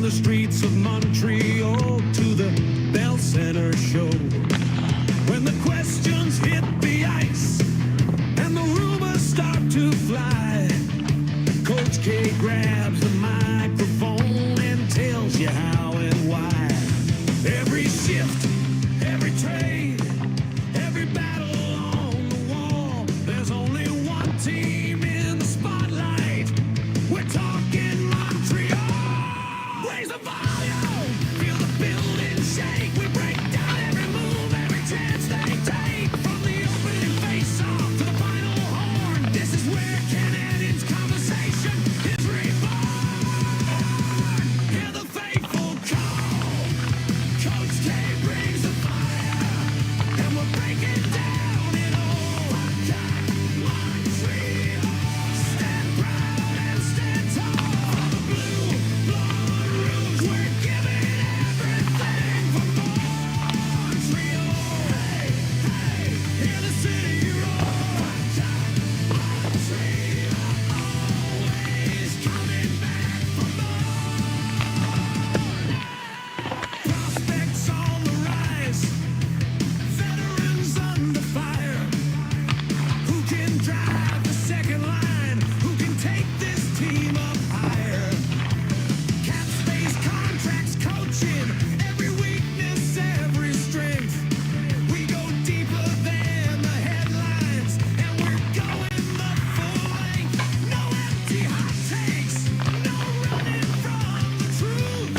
the streets of Montreal to the Bell Center show. When the questions hit the ice and the rumors start to fly, Coach K grabs the microphone and tells you how and why. Every shift, every trade, every battle on the wall, there's only one team in the spotlight. We're talking Montreal. Raise the volume, feel the building shake. We break down every move, every chance they take. From the opening face-off to the final horn, this is where Canadiens conversation is reborn. Hear the faithful call. Coach K brings the fire, and we're breaking down it all. Montreal, stand proud and stand tall. The blue, blood rouge, we're giving everything for Montreal. Hey, hey, hear the city roar. Montreal, always coming back for more. Prospects on the rise, veterans under fire. Who can drive the second line? Who can take this team up higher? Cap space, contracts, coaching, every weakness, every strength. We go deeper than the headlines, and we're going the full length. No empty hot takes, no running from the truth.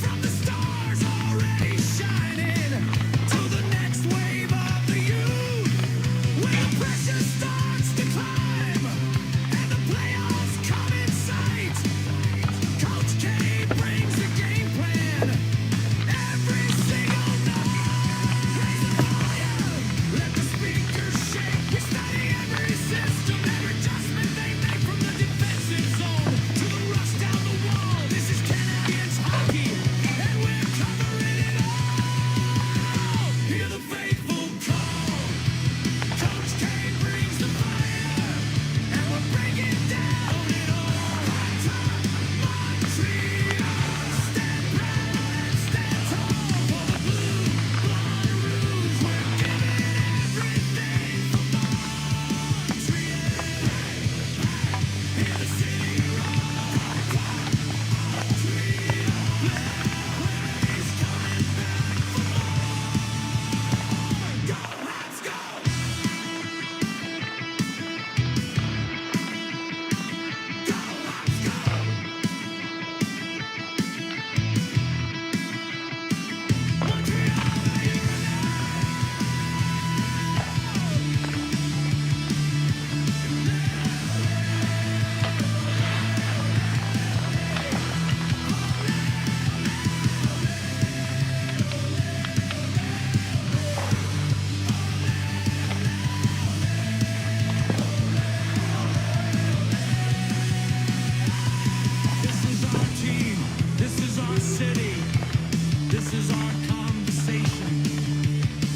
From the stars already shining to the next wave of the youth. When the pressure starts to climb and the playoffs come in sight, Coach K brings the game plan every single night. Raise the volume, let the speakers shake. We study every system, every adjustment they make. From the defensive zone to the rush down the wall, this is Canadiens hockey, and we're covering it all. Hear the faithful call. Coach K brings the fire, and we're breaking down it all. Montreal, stand proud and stand tall. For the blue, blood rouge, we're giving everything for Montreal. Hear the city roar. Montreal, always coming back for more. Go, Habs, go! Go, Habs, go! Montreal, this is our team, this is our city, this is our conversation.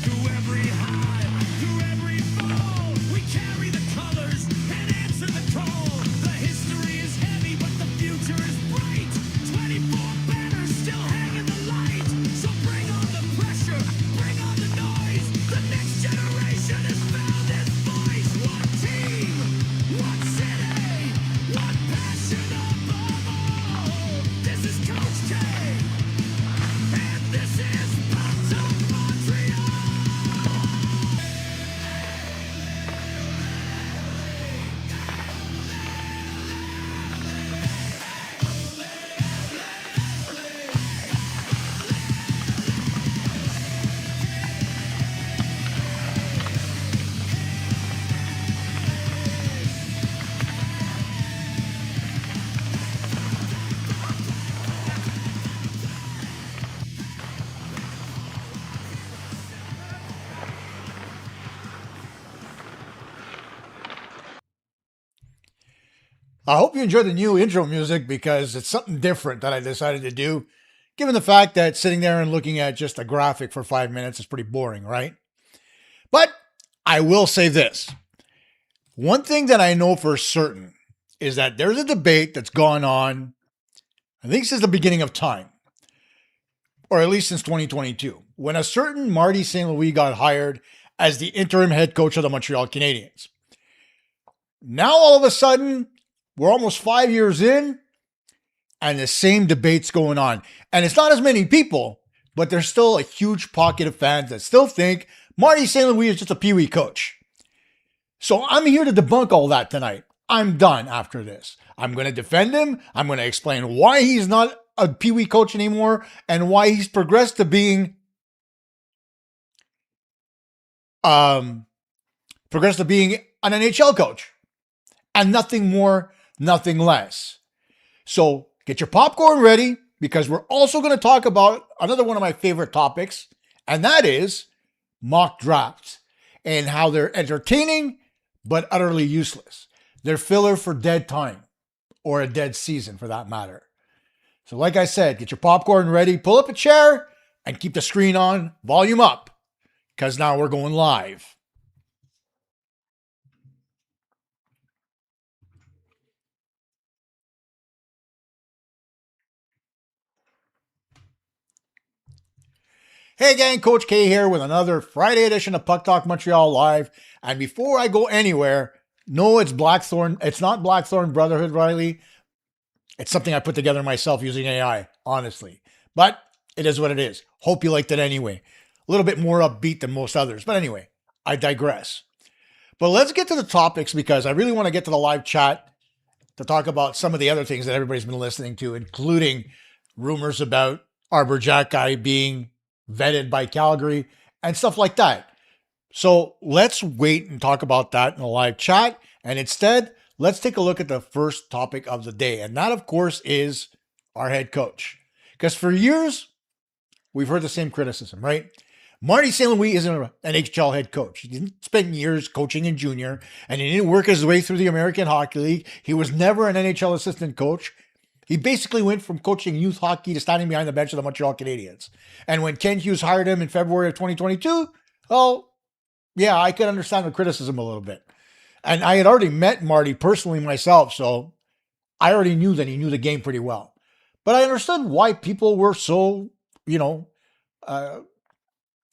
Through every high, through every fall, we carry the colors and answer the call. The history is heavy, but the future is bright. 24 banners still hang in the light. So bring on the pressure, bring on the noise. The next generation has found its voice. One team, one city, one passion above all. This is Coach K, and this is PuckTalk Montreal. I hope you enjoy the new intro music because it's something different that I decided to do, given the fact that sitting there and looking at just a graphic for 5 minutes is pretty boring, right? But I will say this. One thing that I know for certain is that there's a debate that's gone on I think since the beginning of time, or at least since 2022, when a certain Marty St. Louis got hired as the interim head coach of the Montreal Canadiens. Now, all of a sudden, we're almost 5 years in, and the same debate's going on. And it's not as many people, but there's still a huge pocket of fans that still think Marty St. Louis is just a peewee coach. So I'm here to debunk all that tonight. I'm done after this. I'm going to defend him. I'm going to explain why he's not a peewee coach anymore and why he's progressed to being an NHL coach. And nothing more, nothing less. So get your popcorn ready, because we're also going to talk about another one of my favorite topics, and that is mock drafts and how they're entertaining but utterly useless. They're filler for dead time, or a dead season for that matter. So like I said, get your popcorn ready, pull up a chair, and keep the screen on, volume up, because now we're going live. Hey gang, Coach K here with another Friday edition of PuckTalk Montreal Live. And before I go anywhere, no, it's Blackthorn. It's not Blackthorn Brotherhood, Riley. It's something I put together myself using AI, honestly. But it is what it is. Hope you liked it anyway. A little bit more upbeat than most others. But anyway, I digress. But let's get to the topics, because I really want to get to the live chat to talk about some of the other things that everybody's been listening to, including rumors about Arbor Jack guy being vetted by Calgary and stuff like that. So let's wait and talk about that in the live chat. And instead, let's take a look at the first topic of the day. And that, of course, is our head coach. Because for years, we've heard the same criticism, right? Marty St. Louis isn't an NHL head coach. He didn't spend years coaching in junior, and he didn't work his way through the American Hockey League. He was never an NHL assistant coach. He basically went from coaching youth hockey to standing behind the bench of the Montreal Canadiens. And when Kent Hughes hired him in February of 2022, well, yeah, I could understand the criticism a little bit. And I had already met Marty personally myself, so I already knew that he knew the game pretty well. But I understood why people were so,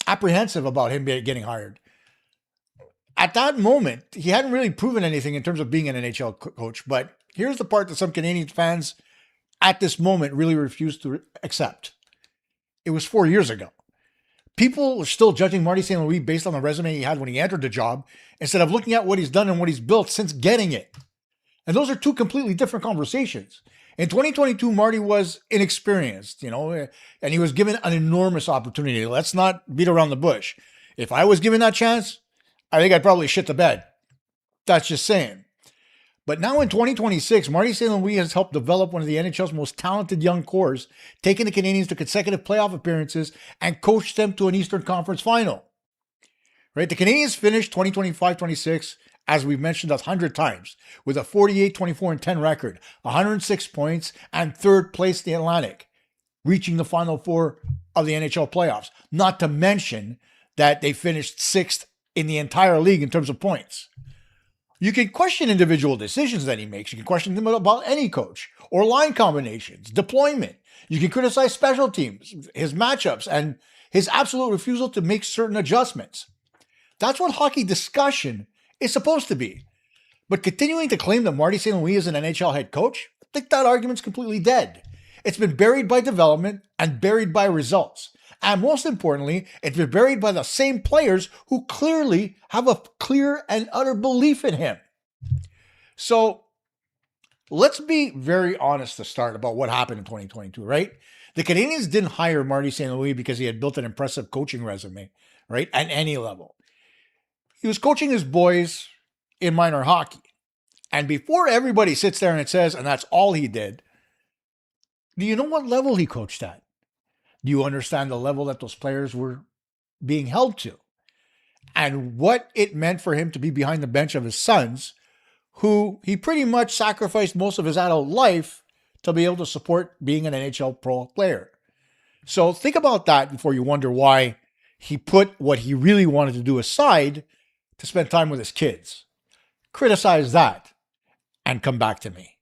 apprehensive about him getting hired. At that moment, he hadn't really proven anything in terms of being an NHL coach. But here's the part that some Canadian fans at this moment really refuse to accept. It was 4 years ago. People are still judging Marty St. Louis based on the resume he had when he entered the job, instead of looking at what he's done and what he's built since getting it. And those are two completely different conversations. In 2022, Marty was inexperienced, and he was given an enormous opportunity. Let's not beat around the bush. If I was given that chance, I think I'd probably shit the bed. That's just saying. But now in 2026, Marty St. Louis has helped develop one of the NHL's most talented young cores, taking the Canadiens to consecutive playoff appearances and coached them to an Eastern Conference final. Right? The Canadiens finished 2025-26, as we've mentioned 100 times, with a 48-24-10 record, 106 points, and third place in the Atlantic, reaching the Final Four of the NHL playoffs. Not to mention that they finished sixth in the entire league in terms of points. You can question individual decisions that he makes. You can question them about any coach or line combinations, deployment. You can criticize special teams, his matchups, and his absolute refusal to make certain adjustments. That's what hockey discussion is supposed to be. But continuing to claim that Marty St. Louis is an NHL head coach, I think that argument's completely dead. It's been buried by development and buried by results. And most importantly, it's been buried by the same players who clearly have a clear and utter belief in him. So let's be very honest to start about what happened in 2022, right? The Canadiens didn't hire Marty St. Louis because he had built an impressive coaching resume, right? At any level. He was coaching his boys in minor hockey. And before everybody sits there and says, and that's all he did, do you know what level he coached at? Do you understand the level that those players were being held to? And what it meant for him to be behind the bench of his sons, who he pretty much sacrificed most of his adult life to be able to support being an NHL pro player. So think about that before you wonder why he put what he really wanted to do aside to spend time with his kids. Criticize that and come back to me.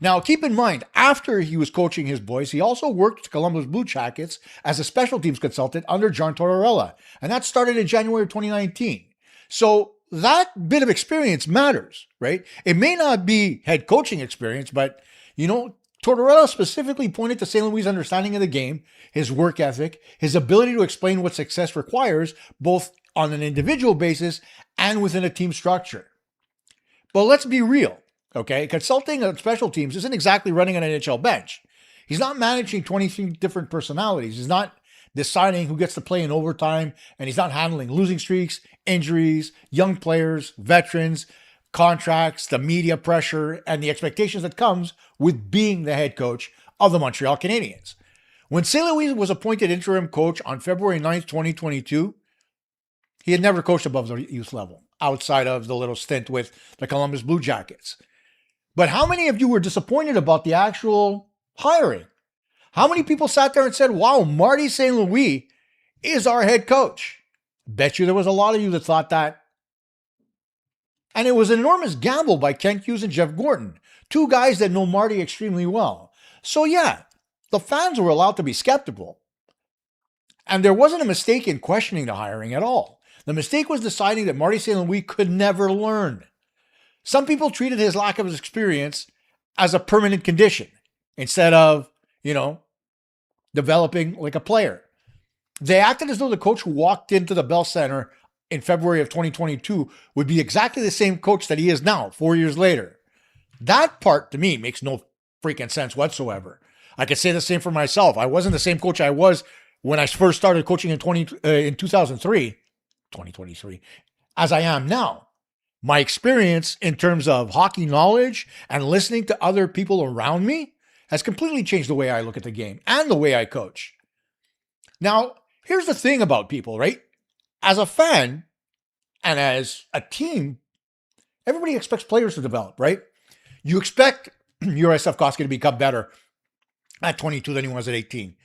Now, keep in mind, after he was coaching his boys, he also worked with Columbus Blue Jackets as a special teams consultant under John Tortorella, and that started in January of 2019. So that bit of experience matters, right? It may not be head coaching experience, but, Tortorella specifically pointed to St. Louis' understanding of the game, his work ethic, his ability to explain what success requires, both on an individual basis and within a team structure. But let's be real. Okay, consulting on special teams isn't exactly running an NHL bench. He's not managing 23 different personalities. He's not deciding who gets to play in overtime, and he's not handling losing streaks, injuries, young players, veterans, contracts, the media pressure, and the expectations that comes with being the head coach of the Montreal Canadiens. When St. Louis was appointed interim coach on February 9th, 2022, he had never coached above the youth level, outside of the little stint with the Columbus Blue Jackets. But how many of you were disappointed about the actual hiring? How many people sat there and said, wow, Marty St. Louis is our head coach? Bet you there was a lot of you that thought that. And it was an enormous gamble by Kent Hughes and Jeff Gordon, two guys that know Marty extremely well. So yeah, the fans were allowed to be skeptical. And there wasn't a mistake in questioning the hiring at all. The mistake was deciding that Marty St. Louis could never learn. Some people treated his lack of experience as a permanent condition instead of, developing like a player. They acted as though the coach who walked into the Bell Center in February of 2022 would be exactly the same coach that he is now, 4 years later. That part, to me, makes no freaking sense whatsoever. I could say the same for myself. I wasn't the same coach I was when I first started coaching in 2023, as I am now. My experience in terms of hockey knowledge and listening to other people around me has completely changed the way I look at the game and the way I coach. Now, here's the thing about people, right? As a fan and as a team, everybody expects players to develop, right? You expect Juraj Slafkovsky to become better at 22 than he was at 18.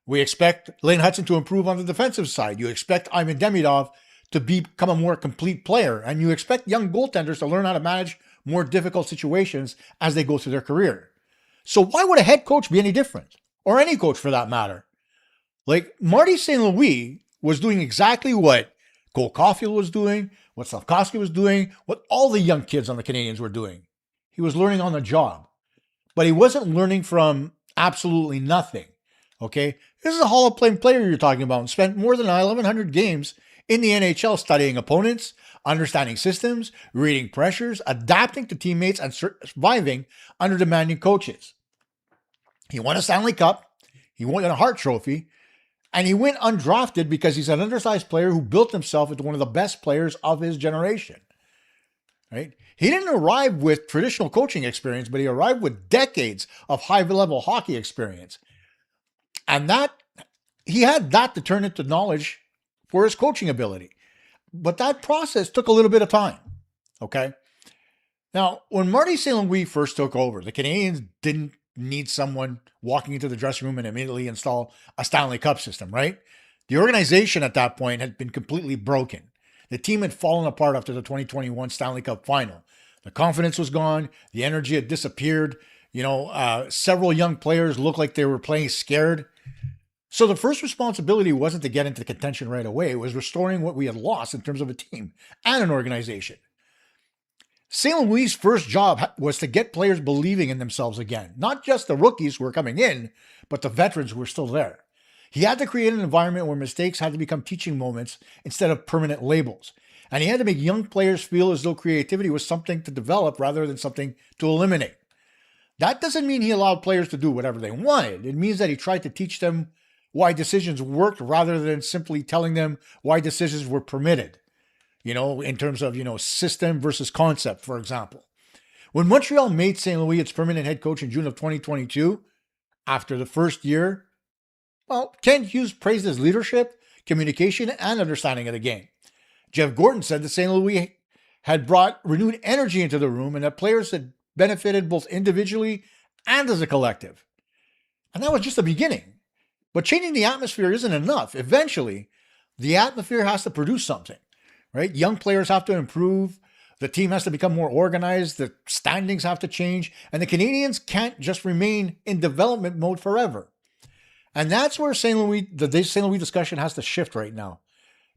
We expect Lane Hudson to improve on the defensive side. You expect Ivan Demidov to become a more complete player. And you expect young goaltenders to learn how to manage more difficult situations as they go through their career. So why would a head coach be any different? Or any coach for that matter? Like Marty St. Louis was doing exactly what Cole Caulfield was doing, what Slafkovsky was doing, what all the young kids on the Canadiens were doing. He was learning on the job. But he wasn't learning from absolutely nothing. Okay? This is a Hall of Fame player you're talking about and spent more than 1,100 games in the NHL studying opponents, understanding systems, reading pressures, adapting to teammates, and surviving under demanding coaches. He won a Stanley Cup, he won a Hart Trophy, and he went undrafted because he's an undersized player who built himself into one of the best players of his generation. Right? He didn't arrive with traditional coaching experience, but he arrived with decades of high-level hockey experience. And he had that to turn into knowledge for his coaching ability. But that process took a little bit of time. Okay? Now, when Marty St. Louis first took over, the Canadiens didn't need someone walking into the dressing room and immediately install a Stanley Cup system, right? The organization at that point had been completely broken. The team had fallen apart after the 2021 Stanley Cup final. The confidence was gone. The energy had disappeared. Several young players looked like they were playing scared. So the first responsibility wasn't to get into contention right away. It was restoring what we had lost in terms of a team and an organization. St. Louis' first job was to get players believing in themselves again. Not just the rookies who were coming in, but the veterans who were still there. He had to create an environment where mistakes had to become teaching moments instead of permanent labels. And he had to make young players feel as though creativity was something to develop rather than something to eliminate. That doesn't mean he allowed players to do whatever they wanted. It means that he tried to teach them why decisions worked rather than simply telling them why decisions were permitted. In terms of, system versus concept, for example. When Montreal made St. Louis its permanent head coach in June of 2022, after the first year, Kent Hughes praised his leadership, communication, and understanding of the game. Jeff Gordon said that St. Louis had brought renewed energy into the room and that players had benefited both individually and as a collective. And that was just the beginning. But changing the atmosphere isn't enough. Eventually, the atmosphere has to produce something, right? Young players have to improve. The team has to become more organized. The standings have to change. And the Canadiens can't just remain in development mode forever. And that's where the St. Louis discussion has to shift right now,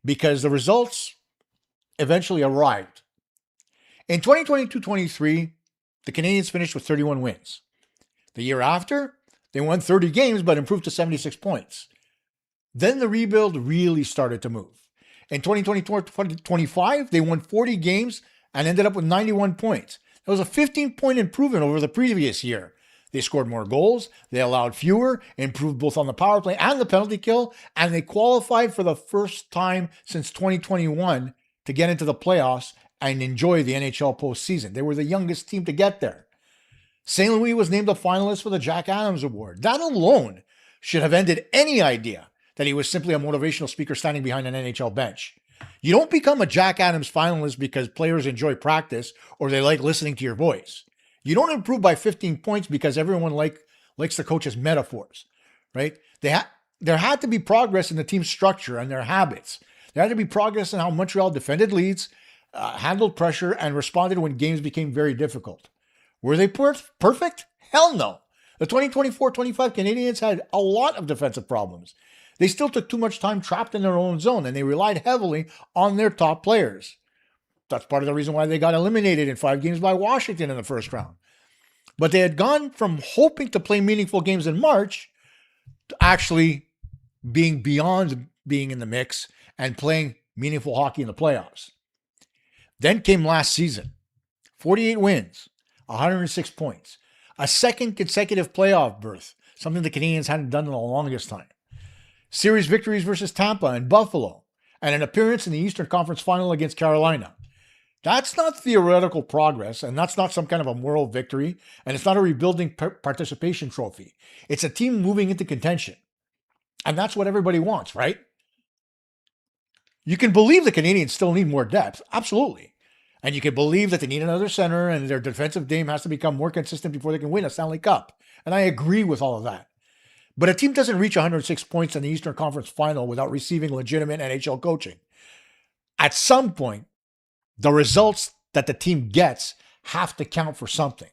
because the results eventually arrived. In 2022-23, the Canadiens finished with 31 wins. The year after, they won 30 games but improved to 76 points. Then the rebuild really started to move. In 2024-25, they won 40 games and ended up with 91 points. That was a 15-point improvement over the previous year. They scored more goals, they allowed fewer, improved both on the power play and the penalty kill, and they qualified for the first time since 2021 to get into the playoffs and enjoy the NHL postseason. They were the youngest team to get there. St. Louis was named a finalist for the Jack Adams Award. That alone should have ended any idea that he was simply a motivational speaker standing behind an NHL bench. You don't become a Jack Adams finalist because players enjoy practice or they like listening to your voice. You don't improve by 15 points because everyone likes the coach's metaphors, right? There had to be progress in the team's structure and their habits. There had to be progress in how Montreal defended leads, handled pressure, and responded when games became very difficult. Were they perfect? Hell no. The 2024-25 Canadiens had a lot of defensive problems. They still took too much time trapped in their own zone, and they relied heavily on their top players. That's part of the reason why they got eliminated in 5 games by Washington in the first round. But they had gone from hoping to play meaningful games in March to actually being beyond being in the mix and playing meaningful hockey in the playoffs. Then came last season. 48 wins, 106 points, a second consecutive playoff berth, something the Canadiens hadn't done in the longest time. Series victories versus Tampa and Buffalo, and an appearance in the Eastern Conference Final against Carolina. That's not theoretical progress, and that's not some kind of a moral victory, and it's not a rebuilding participation trophy. It's a team moving into contention. And that's what everybody wants, right? You can believe the Canadiens still need more depth, absolutely. And you can believe that they need another center and their defensive game has to become more consistent before they can win a Stanley Cup. And I agree with all of that. But a team doesn't reach 106 points in the Eastern Conference Final without receiving legitimate NHL coaching. At some point, the results that the team gets have to count for something.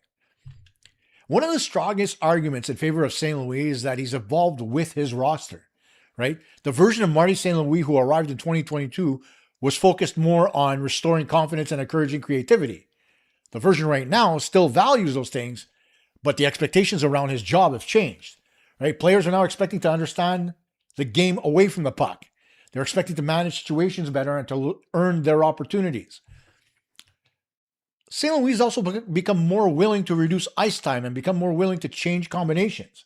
One of the strongest arguments in favor of St. Louis is that he's evolved with his roster, right? The version of Marty St. Louis who arrived in 2022 was focused more on restoring confidence and encouraging creativity. The version right now still values those things, but the expectations around his job have changed, right? Players are now expecting to understand the game away from the puck. They're expecting to manage situations better and to earn their opportunities. St. Louis has also become more willing to reduce ice time and become more willing to change combinations.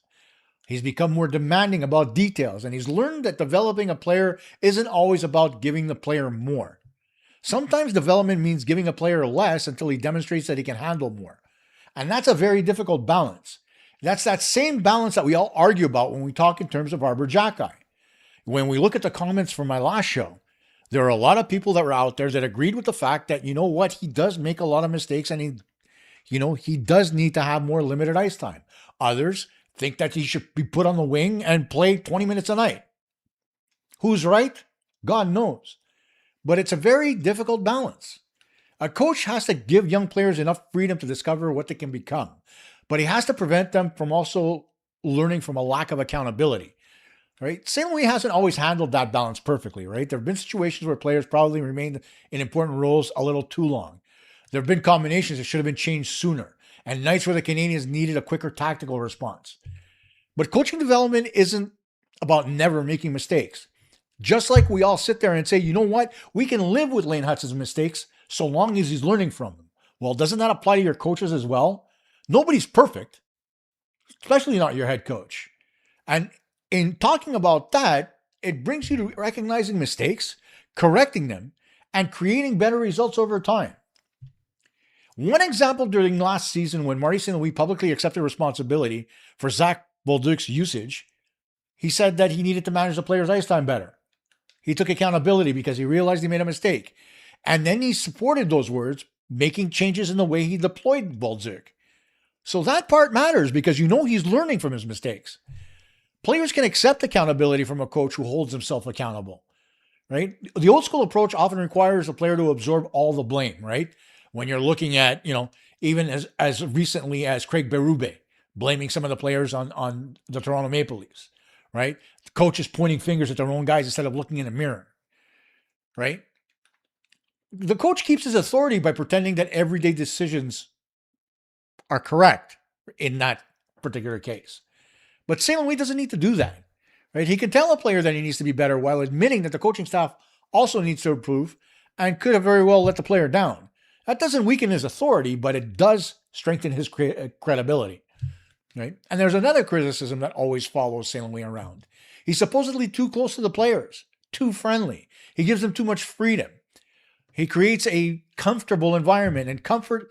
He's become more demanding about details, and he's learned that developing a player isn't always about giving the player more. Sometimes development means giving a player less until he demonstrates that he can handle more. And that's a very difficult balance. That's that same balance that we all argue about when we talk in terms of Arbor Jacki. When we look at the comments from my last show, there are a lot of people that were out there that agreed with the fact that, you know what, he does make a lot of mistakes and he does need to have more limited ice time. Others think that he should be put on the wing and play 20 minutes a night. Who's right? God knows. But it's a very difficult balance. A coach has to give young players enough freedom to discover what they can become, but he has to prevent them from also learning from a lack of accountability. Right? St. Louis hasn't always handled that balance perfectly, right? There have been situations where players probably remained in important roles a little too long. There have been combinations that should have been changed sooner, and nights where the Canadiens needed a quicker tactical response. But coaching development isn't about never making mistakes. Just like we all sit there and say, you know what? We can live with Lane Hutson's mistakes so long as he's learning from them. Well, doesn't that apply to your coaches as well? Nobody's perfect, especially not your head coach. And in talking about that, it brings you to recognizing mistakes, correcting them, and creating better results over time. One example during last season when Marty St. Louis publicly accepted responsibility for Zach Bolduc's usage, he said that he needed to manage the player's ice time better. He took accountability because he realized he made a mistake. And then he supported those words, making changes in the way he deployed Bolduc. So that part matters because he's learning from his mistakes. Players can accept accountability from a coach who holds himself accountable, right? The old school approach often requires a player to absorb all the blame, right? When you're looking at, even as recently as Craig Berube blaming some of the players on the Toronto Maple Leafs, right? The coaches pointing fingers at their own guys instead of looking in a mirror, right? The coach keeps his authority by pretending that everyday decisions are correct in that particular case. But St. Louis doesn't need to do that, right? He can tell a player that he needs to be better while admitting that the coaching staff also needs to improve and could have very well let the player down. That doesn't weaken his authority, but it does strengthen his credibility, right? And there's another criticism that always follows St. Louis around. He's supposedly too close to the players, too friendly. He gives them too much freedom. He creates a comfortable environment, and comfort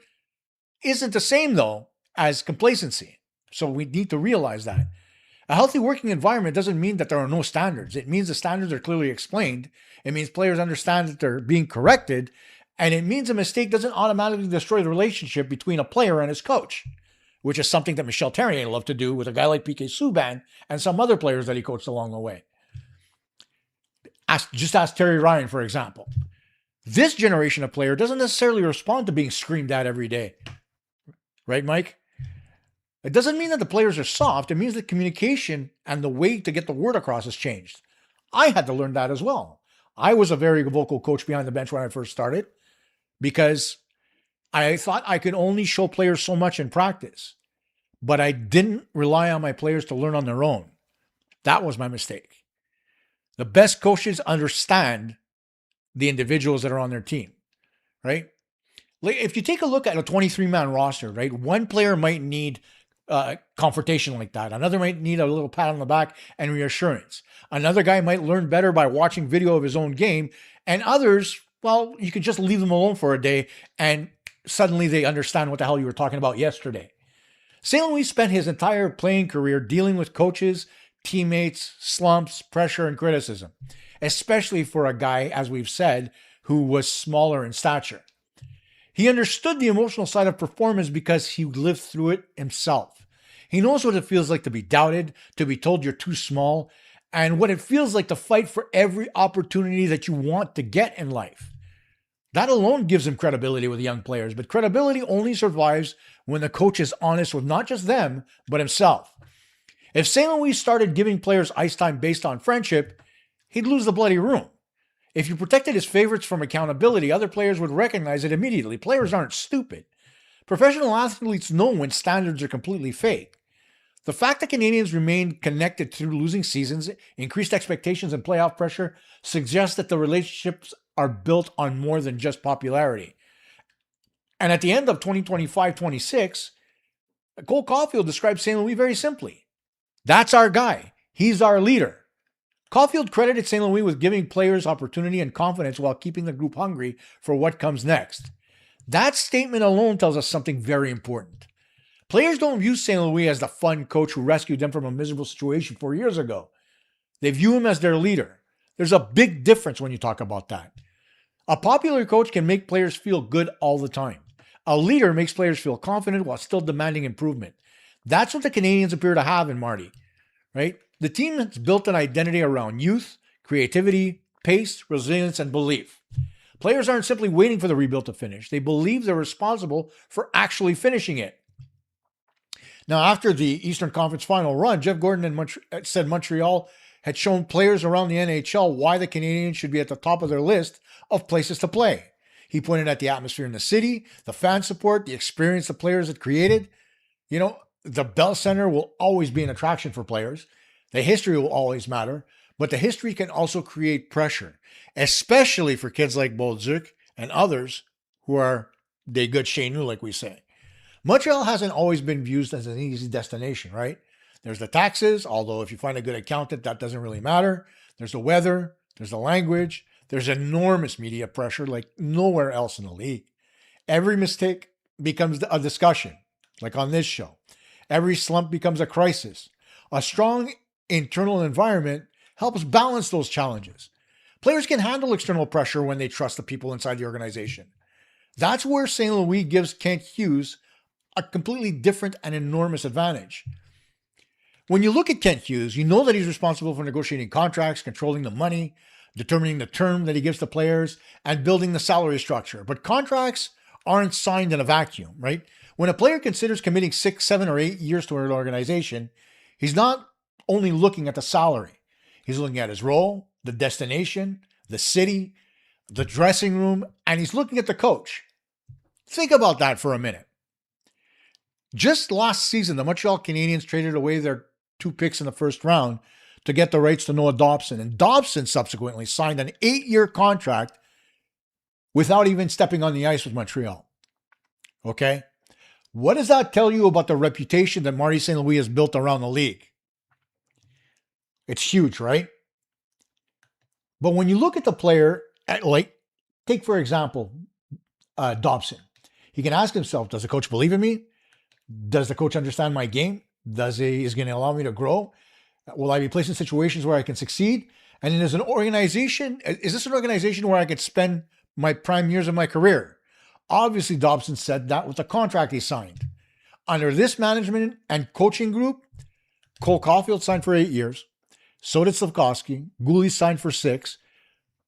isn't the same, though, as complacency. So we need to realize that. A healthy working environment doesn't mean that there are no standards. It means the standards are clearly explained. It means players understand that they're being corrected. And it means a mistake doesn't automatically destroy the relationship between a player and his coach, which is something that Michel Therrien loved to do with a guy like PK Subban and some other players that he coached along the way. Just ask Terry Ryan, for example. This generation of player doesn't necessarily respond to being screamed at every day. Right, Mike? It doesn't mean that the players are soft. It means that communication and the way to get the word across has changed. I had to learn that as well. I was a very vocal coach behind the bench when I first started because I thought I could only show players so much in practice, but I didn't rely on my players to learn on their own. That was my mistake. The best coaches understand the individuals that are on their team, right? Like if you take a look at a 23-man roster, right, one player might need confrontation like that. Another might need a little pat on the back and reassurance. Another guy might learn better by watching video of his own game. And others, well, you can just leave them alone for a day and suddenly they understand what the hell you were talking about yesterday. St. Louis spent his entire playing career dealing with coaches, teammates, slumps, pressure, and criticism, especially for a guy, as we've said, who was smaller in stature. He understood the emotional side of performance because he lived through it himself. He knows what it feels like to be doubted, to be told you're too small, and what it feels like to fight for every opportunity that you want to get in life. That alone gives him credibility with young players, but credibility only survives when the coach is honest with not just them, but himself. If St. Louis started giving players ice time based on friendship, he'd lose the bloody room. If you protected his favorites from accountability, other players would recognize it immediately. Players aren't stupid. Professional athletes know when standards are completely fake. The fact that Canadians remained connected through losing seasons, increased expectations, and playoff pressure suggests that the relationships are built on more than just popularity. And at the end of 2025-26, Cole Caulfield described St. Louis very simply. That's our guy. He's our leader. Caulfield credited St. Louis with giving players opportunity and confidence while keeping the group hungry for what comes next. That statement alone tells us something very important. Players don't view St. Louis as the fun coach who rescued them from a miserable situation 4 years ago. They view him as their leader. There's a big difference when you talk about that. A popular coach can make players feel good all the time. A leader makes players feel confident while still demanding improvement. That's what the Canadiens appear to have in Marty, right? The team has built an identity around youth, creativity, pace, resilience, and belief. Players aren't simply waiting for the rebuild to finish. They believe they're responsible for actually finishing it. Now, after the Eastern Conference final run, Jeff Gordon said Montreal had shown players around the NHL why the Canadiens should be at the top of their list of places to play. He pointed at the atmosphere in the city, the fan support, the experience the players had created. The Bell Center will always be an attraction for players. The history will always matter, but the history can also create pressure, especially for kids like Bolduc and others who are des gars de chez nous, like we say. Montreal hasn't always been viewed as an easy destination, right? There's the taxes, although if you find a good accountant, that doesn't really matter. There's the weather, there's the language, there's enormous media pressure like nowhere else in the league. Every mistake becomes a discussion, like on this show. Every slump becomes a crisis. A strong internal environment helps balance those challenges. Players can handle external pressure when they trust the people inside the organization. That's where St. Louis gives Kent Hughes a completely different and enormous advantage. When you look at Kent Hughes, you know that he's responsible for negotiating contracts, controlling the money, determining the term that he gives to players, and building the salary structure. But contracts aren't signed in a vacuum, right? When a player considers committing 6, 7, or 8 years to an organization, he's not only looking at the salary. He's looking at his role, the destination, the city, the dressing room, and he's looking at the coach. Think about that for a minute. Just last season, the Montreal Canadiens traded away their 2 picks in the first round to get the rights to Noah Dobson. And Dobson subsequently signed an 8-year contract without even stepping on the ice with Montreal. Okay? What does that tell you about the reputation that Marty St. Louis has built around the league? It's huge, right? But when you look at the player, like, take for example, Dobson. He can ask himself, does the coach believe in me? Does the coach understand my game? Is going to allow me to grow? Will I be placed in situations where I can succeed? And then as an organization, is this an organization where I could spend my prime years of my career? Obviously, Dobson said that with the contract he signed. Under this management and coaching group, Cole Caulfield signed for 8 years. So did Slafkovsky. Gooley signed for 6.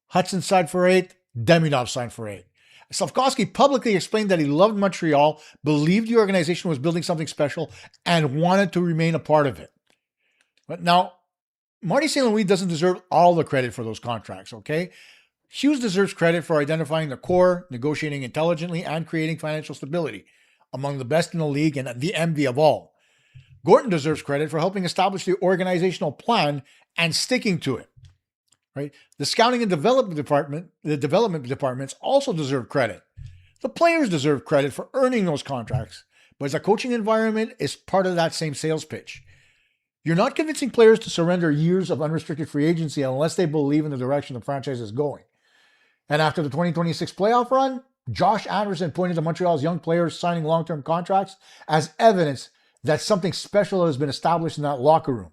Hudson signed for 8. Demidov signed for 8. Slafkovsky publicly explained that he loved Montreal, believed the organization was building something special, and wanted to remain a part of it. But now, Marty St. Louis doesn't deserve all the credit for those contracts, okay? Hughes deserves credit for identifying the core, negotiating intelligently, and creating financial stability, among the best in the league and the envy of all. Gorton deserves credit for helping establish the organizational plan and sticking to it. Right? The scouting and development departments also deserve credit. The players deserve credit for earning those contracts, but the coaching environment is part of that same sales pitch. You're not convincing players to surrender years of unrestricted free agency unless they believe in the direction the franchise is going. And after the 2026 playoff run, Josh Anderson pointed to Montreal's young players signing long-term contracts as evidence that something special has been established in that locker room.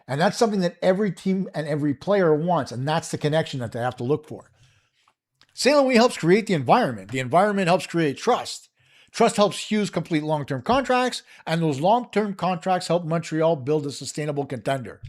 And that's something that every team and every player wants, and that's the connection that they have to look for. St. Louis helps create the environment. The environment helps create trust. Trust helps Hughes complete long-term contracts, and those long-term contracts help Montreal build a sustainable contender.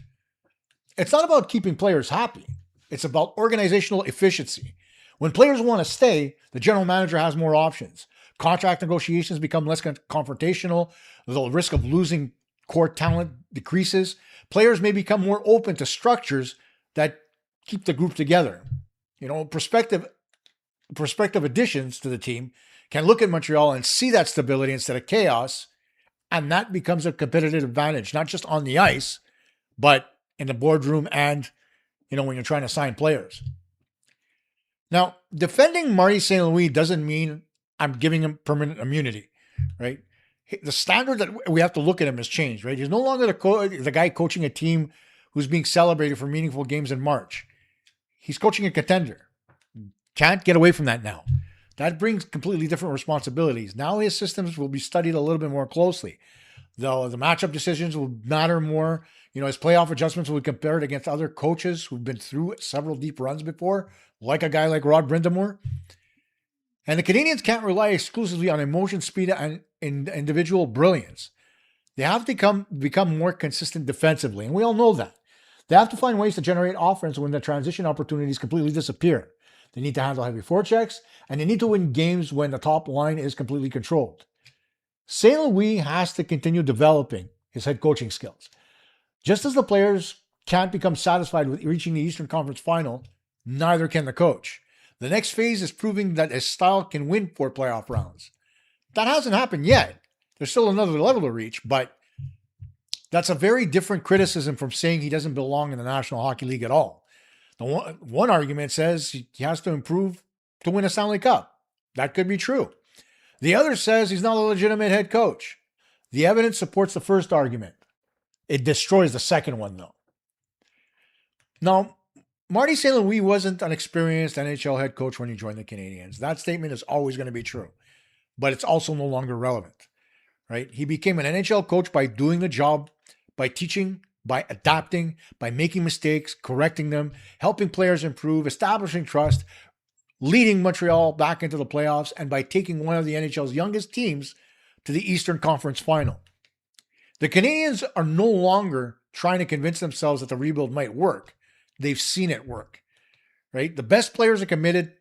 It's not about keeping players happy. It's about organizational efficiency. When players want to stay, the general manager has more options. Contract negotiations become less confrontational. The risk of losing core talent decreases. Players may become more open to structures that keep the group together. Prospective additions to the team can look at Montreal and see that stability instead of chaos, and that becomes a competitive advantage, not just on the ice, but in the boardroom and, when you're trying to sign players. Now, defending Marty St. Louis doesn't mean I'm giving him permanent immunity, right? The standard that we have to look at him has changed, right? He's no longer the guy coaching a team who's being celebrated for meaningful games in March. He's coaching a contender. Can't get away from that now. That brings completely different responsibilities. Now his systems will be studied a little bit more closely. The matchup decisions will matter more. His playoff adjustments will be compared against other coaches who've been through several deep runs before, like a guy like Rod Brindamore. And the Canadiens can't rely exclusively on emotion, speed, and individual brilliance. They have to become more consistent defensively, and we all know that. They have to find ways to generate offense when the transition opportunities completely disappear. They need to handle heavy forechecks, and they need to win games when the top line is completely controlled. St. Louis has to continue developing his head coaching skills. Just as the players can't become satisfied with reaching the Eastern Conference Final, neither can the coach. The next phase is proving that his style can win 4 playoff rounds. That hasn't happened yet. There's still another level to reach, but that's a very different criticism from saying he doesn't belong in the National Hockey League at all. The one argument says he has to improve to win a Stanley Cup. That could be true. The other says he's not a legitimate head coach. The evidence supports the first argument. It destroys the second one, though. Now, Marty St. Louis wasn't an experienced NHL head coach when he joined the Canadiens. That statement is always going to be true, but it's also no longer relevant, right? He became an NHL coach by doing the job, by teaching, by adapting, by making mistakes, correcting them, helping players improve, establishing trust, leading Montreal back into the playoffs, and by taking one of the NHL's youngest teams to the Eastern Conference Final. The Canadiens are no longer trying to convince themselves that the rebuild might work. They've seen it work, right? The best players are committed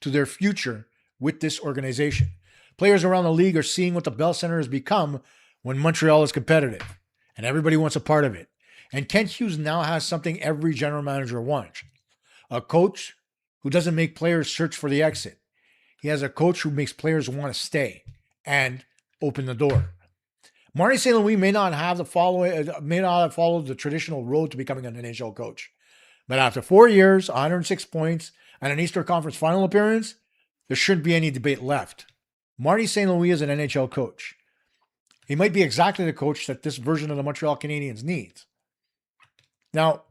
to their future with this organization. Players around the league are seeing what the Bell Center has become when Montreal is competitive, and everybody wants a part of it. And Kent Hughes now has something every general manager wants: a coach who doesn't make players search for the exit. He has a coach who makes players want to stay and open the door. Marty St. Louis may not have followed the traditional road to becoming an NHL coach, but after 4 years, 106 points, and an Eastern Conference final appearance, there shouldn't be any debate left. Marty St. Louis is an NHL coach. He might be exactly the coach that this version of the Montreal Canadiens needs. Now,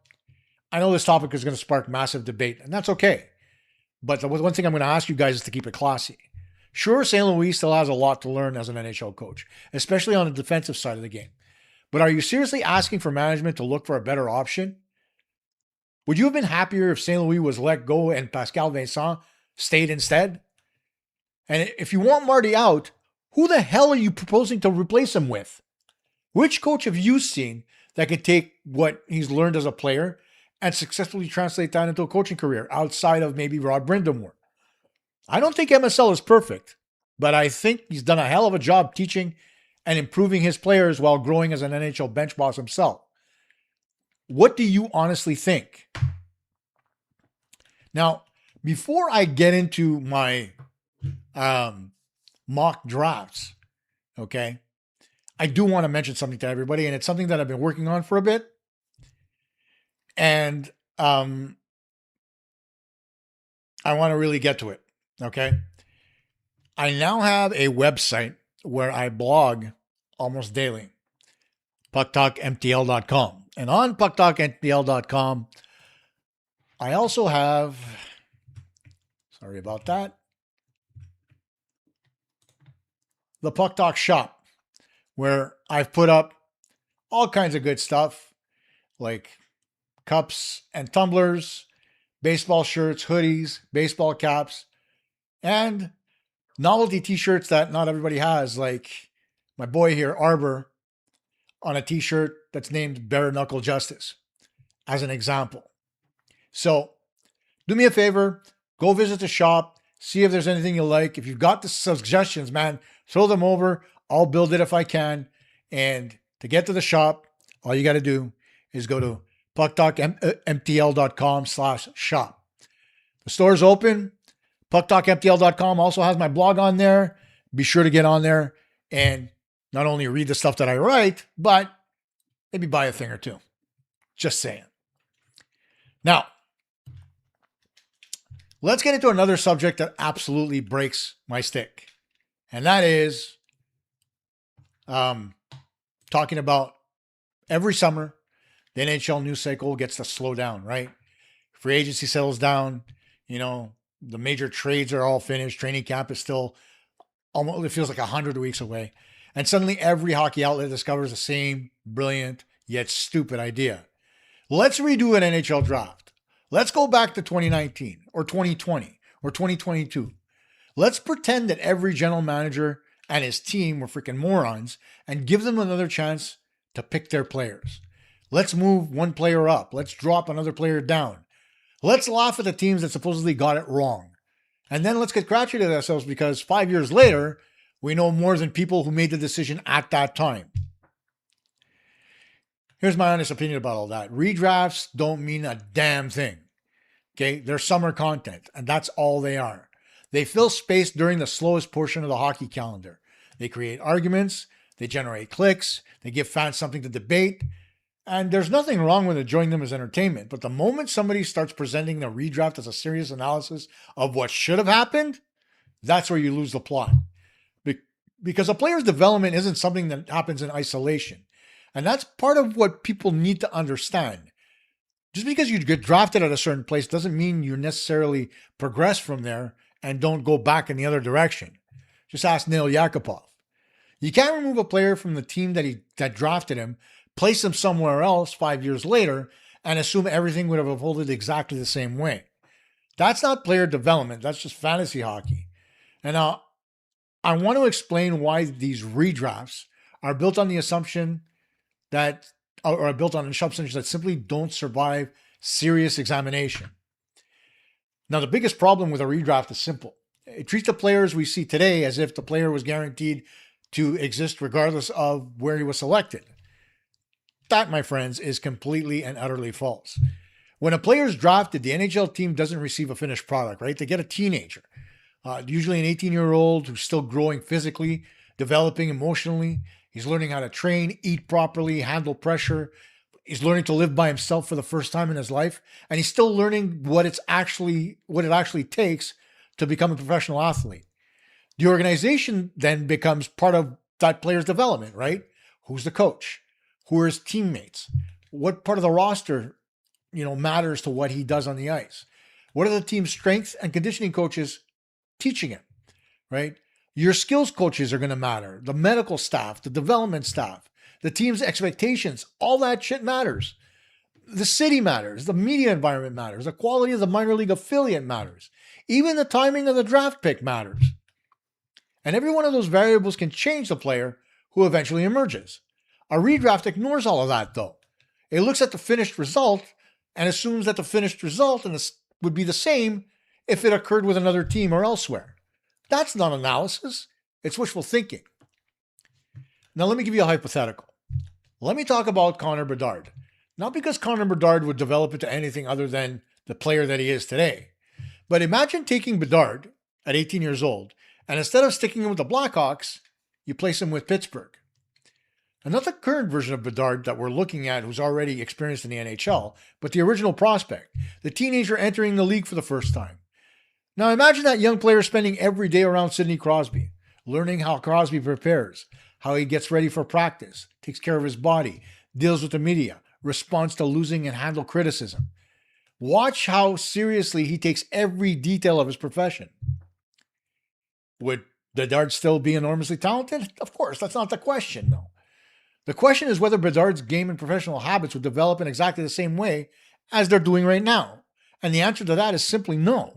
I know this topic is going to spark massive debate, and that's okay. But the one thing I'm going to ask you guys is to keep it classy. Sure, St. Louis still has a lot to learn as an NHL coach, especially on the defensive side of the game. But are you seriously asking for management to look for a better option? Would you have been happier if St. Louis was let go and Pascal Vincent stayed instead? And if you want Marty out, who the hell are you proposing to replace him with? Which coach have you seen that can take what he's learned as a player and successfully translate that into a coaching career outside of maybe Rod Brind'Amour? I don't think MSL is perfect, but I think he's done a hell of a job teaching and improving his players while growing as an NHL bench boss himself. What do you honestly think? Now, before I get into my mock drafts, okay, I do want to mention something to everybody, and it's something that I've been working on for a bit. And I want to really get to it, okay? I now have a website where I blog almost daily, PuckTalkMTL.com. And on PuckTalkMTL.com, I also have, sorry about that, the Puck Talk shop, where I've put up all kinds of good stuff like cups and tumblers, baseball shirts, hoodies, baseball caps, and novelty t-shirts that not everybody has, like my boy here, Arbor, on a t-shirt that's named Bare Knuckle Justice, as an example. So do me a favor, go visit the shop, see if there's anything you like. If you've got the suggestions, man, throw them over. I'll build it if I can. And to get to the shop, all you got to do is go to PuckTalkMTL.com/shop. The store's open. PuckTalkMTL.com also has my blog on there. Be sure to get on there and not only read the stuff that I write, but maybe buy a thing or two. Just saying. Now, let's get into another subject that absolutely breaks my stick. And that is talking about every summer, the NHL news cycle gets to slow down, right? Free agency settles down. You know, the major trades are all finished. Training camp is still almost, it feels like 100 weeks away. And suddenly every hockey outlet discovers the same brilliant yet stupid idea. Let's redo an NHL draft. Let's go back to 2019 or 2020 or 2022. Let's pretend that every general manager and his team were freaking morons and give them another chance to pick their players. Let's move one player up. Let's drop another player down. Let's laugh at the teams that supposedly got it wrong. And then let's congratulate ourselves because 5 years later, we know more than people who made the decision at that time. Here's my honest opinion about all that. Redrafts don't mean a damn thing. Okay, they're summer content, and that's all they are. They fill space during the slowest portion of the hockey calendar. They create arguments, they generate clicks, they give fans something to debate, and there's nothing wrong with enjoying them as entertainment. But the moment somebody starts presenting the redraft as a serious analysis of what should have happened, that's where you lose the plot. Because a player's development isn't something that happens in isolation. And that's part of what people need to understand. Just because you get drafted at a certain place doesn't mean you necessarily progress from there and don't go back in the other direction. Just ask Neil Yakupov. You can't remove a player from the team that drafted him, place him somewhere else 5 years later, and assume everything would have unfolded exactly the same way. That's not player development. That's just fantasy hockey. And now, I want to explain why these redrafts are built on the assumption that, or are built on assumptions that simply don't survive serious examination. Now, the biggest problem with a redraft is simple. It treats the players we see today as if the player was guaranteed to exist regardless of where he was selected. That, my friends, is completely and utterly false. When a player is drafted, the NHL team doesn't receive a finished product, right? They get a teenager, usually an 18-year-old who's still growing physically, developing emotionally. He's learning how to train, eat properly, handle pressure. He's learning to live by himself for the first time in his life, and he's still learning what it actually takes to become a professional athlete. The organization then becomes part of that player's development, right? Who's the coach? Who are his teammates? What part of the roster, matters to what he does on the ice? What are the team's strength and conditioning coaches teaching him, right? Your skills coaches are going to matter. The medical staff, the development staff, the team's expectations, all that shit matters. The city matters. The media environment matters. The quality of the minor league affiliate matters. Even the timing of the draft pick matters. And every one of those variables can change the player who eventually emerges. A redraft ignores all of that, though. It looks at the finished result and assumes that the finished result would be the same if it occurred with another team or elsewhere. That's not analysis. It's wishful thinking. Now, let me give you a hypothetical. Let me talk about Connor Bedard. Not because Connor Bedard would develop into anything other than the player that he is today. But imagine taking Bedard at 18 years old, and instead of sticking him with the Blackhawks, you place him with Pittsburgh. And not the current version of Bedard that we're looking at who's already experienced in the NHL, but the original prospect, the teenager entering the league for the first time. Now imagine that young player spending every day around Sidney Crosby, learning how Crosby prepares, how he gets ready for practice, takes care of his body, deals with the media, responds to losing and handle criticism. Watch how seriously he takes every detail of his profession. Would Bedard still be enormously talented? Of course, that's not the question, though. The question is whether Bedard's game and professional habits would develop in exactly the same way as they're doing right now. And the answer to that is simply no.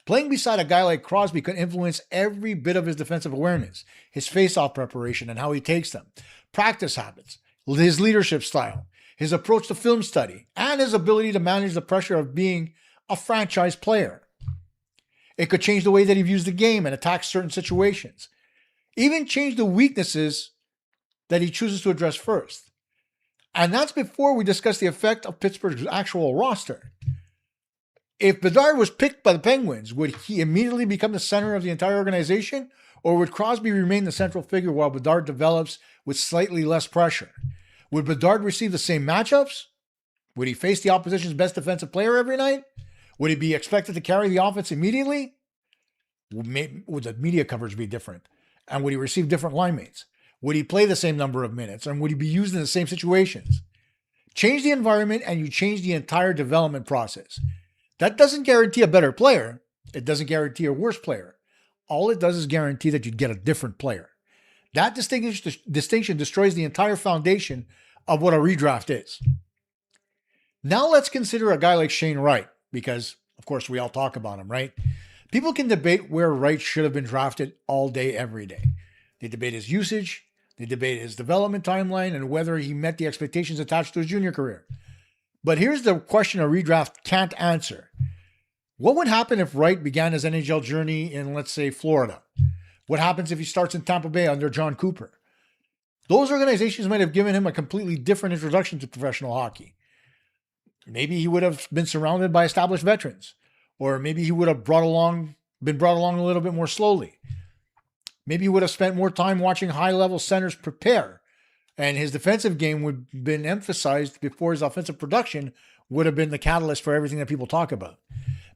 Playing beside a guy like Crosby could influence every bit of his defensive awareness, his face-off preparation and how he takes them, practice habits, his leadership style, his approach to film study, and his ability to manage the pressure of being a franchise player. It could change the way that he views the game and attacks certain situations. Even change the weaknesses that he chooses to address first. And that's before we discuss the effect of Pittsburgh's actual roster. If Bedard was picked by the Penguins, would he immediately become the center of the entire organization? Or would Crosby remain the central figure while Bedard develops with slightly less pressure? Would Bedard receive the same matchups? Would he face the opposition's best defensive player every night? Would he be expected to carry the offense immediately? Would the media coverage be different? And would he receive different line mates? Would he play the same number of minutes? And would he be used in the same situations? Change the environment and you change the entire development process. That doesn't guarantee a better player. It doesn't guarantee a worse player. All it does is guarantee that you'd get a different player. That distinction destroys the entire foundation of what a redraft is. Now let's consider a guy like Shane Wright, because, of course, we all talk about him, right? People can debate where Wright should have been drafted all day, every day. They debate his usage, they debate his development timeline, and whether he met the expectations attached to his junior career. But here's the question a redraft can't answer. What would happen if Wright began his NHL journey in, let's say, Florida? What happens if he starts in Tampa Bay under John Cooper? Those organizations might have given him a completely different introduction to professional hockey. Maybe he would have been surrounded by established veterans, or maybe he would have been brought along a little bit more slowly. Maybe he would have spent more time watching high-level centers prepare, and his defensive game would have been emphasized before his offensive production would have been the catalyst for everything that people talk about.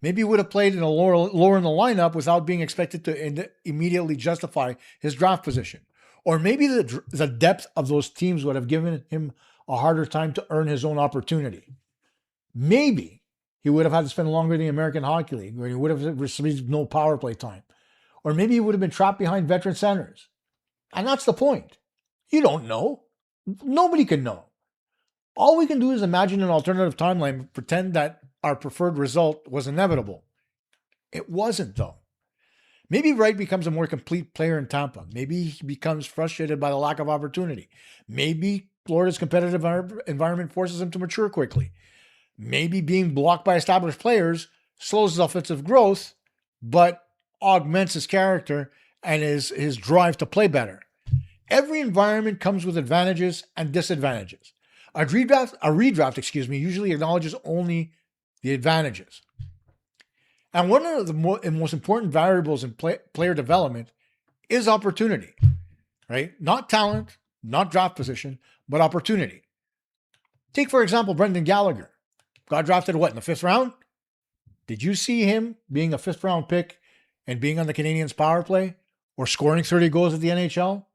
Maybe he would have played in a lower in the lineup without being expected to immediately justify his draft position. Or maybe the depth of those teams would have given him a harder time to earn his own opportunity. Maybe he would have had to spend longer in the American Hockey League, where he would have received no power play time. Or maybe he would have been trapped behind veteran centers. And that's the point. You don't know. Nobody can know. All we can do is imagine an alternative timeline and pretend that our preferred result was inevitable. It wasn't, though. Maybe Wright becomes a more complete player in Tampa. Maybe he becomes frustrated by the lack of opportunity. Maybe Florida's competitive environment forces him to mature quickly. Maybe being blocked by established players slows his offensive growth, but augments his character and his drive to play better. Every environment comes with advantages and disadvantages. A redraft, usually acknowledges only the advantages. And one of the most important variables in player development is opportunity, right? Not talent, not draft position, but opportunity. Take, for example, Brendan Gallagher. Got drafted, in the 5th round? Did you see him being a 5th round pick and being on the Canadiens power play or scoring 30 goals at the NHL?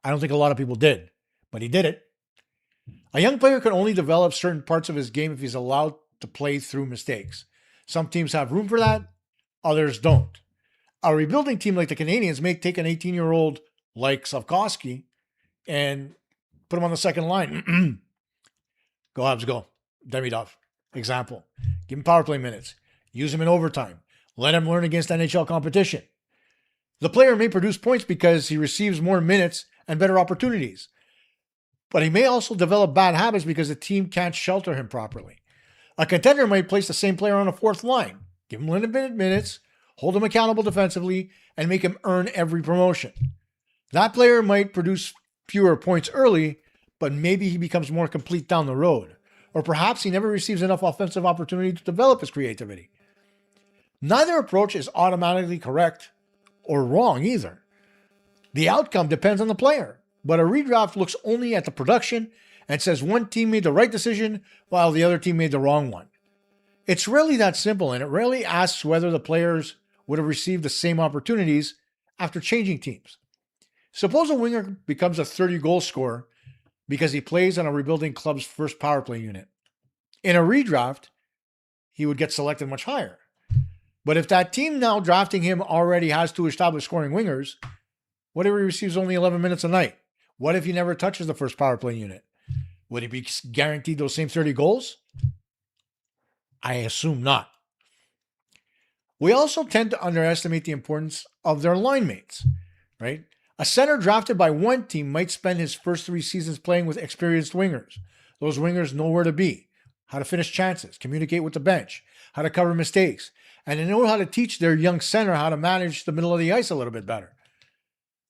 I don't think a lot of people did, but he did it. A young player can only develop certain parts of his game if he's allowed to play through mistakes. Some teams have room for that, others don't. A rebuilding team like the Canadiens may take an 18-year-old like Slavkovsky and put him on the second line. Go Habs, go. Demidov, example. Give him power play minutes. Use him in overtime. Let him learn against NHL competition. The player may produce points because he receives more minutes and better opportunities. But he may also develop bad habits because the team can't shelter him properly. A contender might place the same player on a 4th line, give him limited minutes, hold him accountable defensively, and make him earn every promotion. That player might produce fewer points early, but maybe he becomes more complete down the road. Or perhaps he never receives enough offensive opportunity to develop his creativity. Neither approach is automatically correct or wrong either. The outcome depends on the player, but a redraft looks only at the production and says one team made the right decision while the other team made the wrong one. It's really that simple, and it rarely asks whether the players would have received the same opportunities after changing teams. Suppose a winger becomes a 30-goal scorer because he plays on a rebuilding club's first power play unit. In a redraft, he would get selected much higher. But if that team now drafting him already has 2 established scoring wingers, what if he receives only 11 minutes a night? What if he never touches the first power play unit? Would he be guaranteed those same 30 goals? I assume not. We also tend to underestimate the importance of their line mates, right? A center drafted by one team might spend his first 3 seasons playing with experienced wingers. Those wingers know where to be, how to finish chances, communicate with the bench, how to cover mistakes, and they know how to teach their young center how to manage the middle of the ice a little bit better.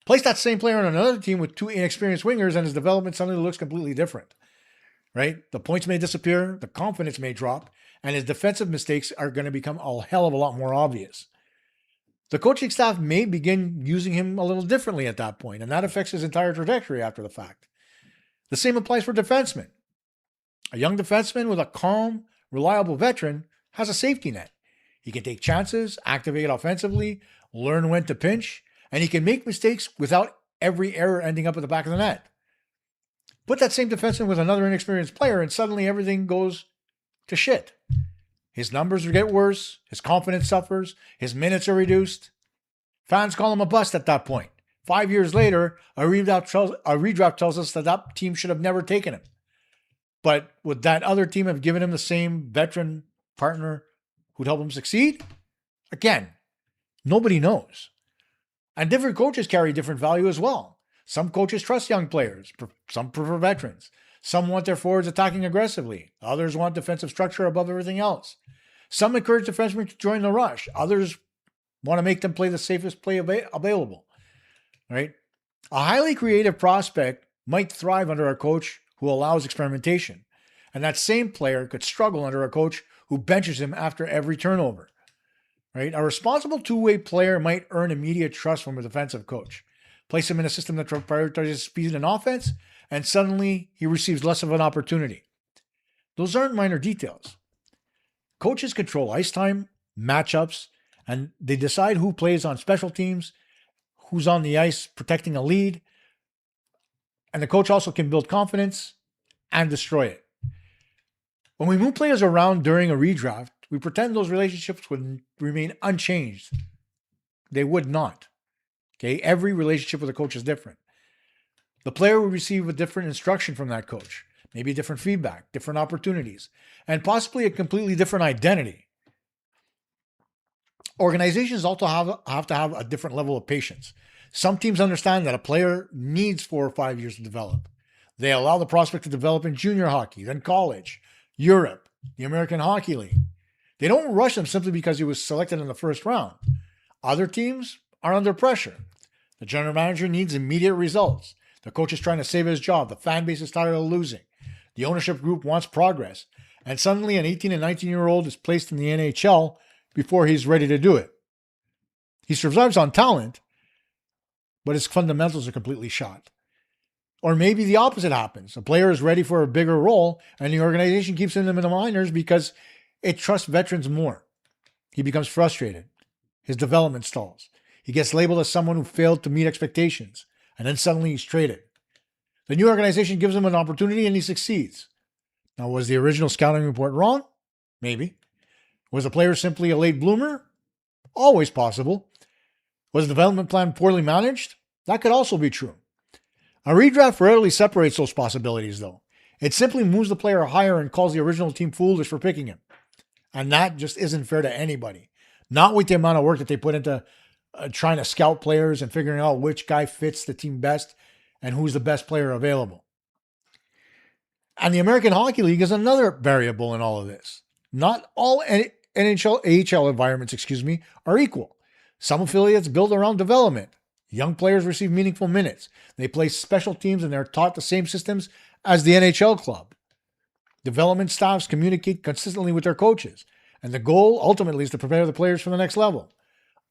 Place that same player on another team with 2 inexperienced wingers and his development suddenly looks completely different, right? The points may disappear, the confidence may drop, and his defensive mistakes are going to become a hell of a lot more obvious. The coaching staff may begin using him a little differently at that point, and that affects his entire trajectory after the fact. The same applies for defensemen. A young defenseman with a calm, reliable veteran has a safety net. He can take chances, activate offensively, learn when to pinch, and he can make mistakes without every error ending up at the back of the net. Put that same defenseman with another inexperienced player, and suddenly everything goes to shit. His numbers get worse, his confidence suffers, his minutes are reduced. Fans call him a bust at that point. 5 years later, a redraft tells us that that team should have never taken him. But would that other team have given him the same veteran partner who'd help him succeed? Again, nobody knows. And different coaches carry different value as well. Some coaches trust young players. Some prefer veterans. Some want their forwards attacking aggressively. Others want defensive structure above everything else. Some encourage defensemen to join the rush. Others want to make them play the safest play available. Right? A highly creative prospect might thrive under a coach who allows experimentation. And that same player could struggle under a coach who benches him after every turnover. Right? A responsible two-way player might earn immediate trust from a defensive coach. Place him in a system that prioritizes speed and offense, and suddenly he receives less of an opportunity. Those aren't minor details. Coaches control ice time, matchups, and they decide who plays on special teams, who's on the ice protecting a lead, and the coach also can build confidence and destroy it. When we move players around during a redraft, we pretend those relationships would remain unchanged. They would not. Okay, every relationship with a coach is different. The player will receive a different instruction from that coach, maybe different feedback, different opportunities, and possibly a completely different identity. Organizations also have to have a different level of patience. Some teams understand that a player needs 4 or 5 years to develop. They allow the prospect to develop in junior hockey, then college, Europe, the American Hockey League. They don't rush him simply because he was selected in the first round. Other teams are under pressure. The general manager needs immediate results. The coach is trying to save his job. The fan base is tired of losing. The ownership group wants progress. And suddenly an 18 and 19-year-old is placed in the NHL before he's ready to do it. He survives on talent, but his fundamentals are completely shot. Or maybe the opposite happens. A player is ready for a bigger role, and the organization keeps him in the minors because it trusts veterans more. He becomes frustrated. His development stalls. He gets labeled as someone who failed to meet expectations, and then suddenly he's traded. The new organization gives him an opportunity, and he succeeds. Now, was the original scouting report wrong? Maybe. Was the player simply a late bloomer? Always possible. Was the development plan poorly managed? That could also be true. A redraft rarely separates those possibilities, though. It simply moves the player higher and calls the original team foolish for picking him. And that just isn't fair to anybody. Not with the amount of work that they put into trying to scout players and figuring out which guy fits the team best and who's the best player available. And the American Hockey League is another variable in all of this. Not all NHL, AHL environments, are equal. Some affiliates build around development. Young players receive meaningful minutes. They play special teams and they're taught the same systems as the NHL club. Development staffs communicate consistently with their coaches, and the goal ultimately is to prepare the players for the next level.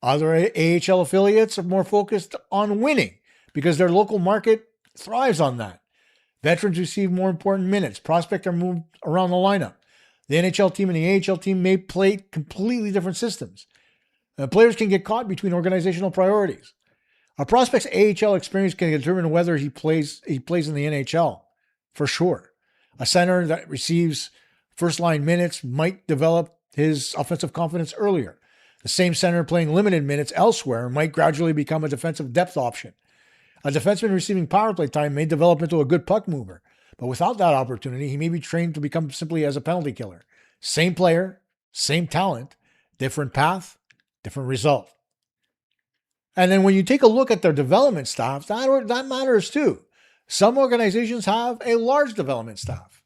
Other AHL affiliates are more focused on winning because their local market thrives on that. Veterans receive more important minutes. Prospects are moved around the lineup. The NHL team and the AHL team may play completely different systems. Players can get caught between organizational priorities. A prospect's AHL experience can determine whether he plays in the NHL, for sure. A center that receives first-line minutes might develop his offensive confidence earlier. The same center playing limited minutes elsewhere might gradually become a defensive depth option. A defenseman receiving power play time may develop into a good puck mover, but without that opportunity, he may be trained to become simply as a penalty killer. Same player, same talent, different path, different result. And then when you take a look at their development staff, that matters too. Some organizations have a large development staff.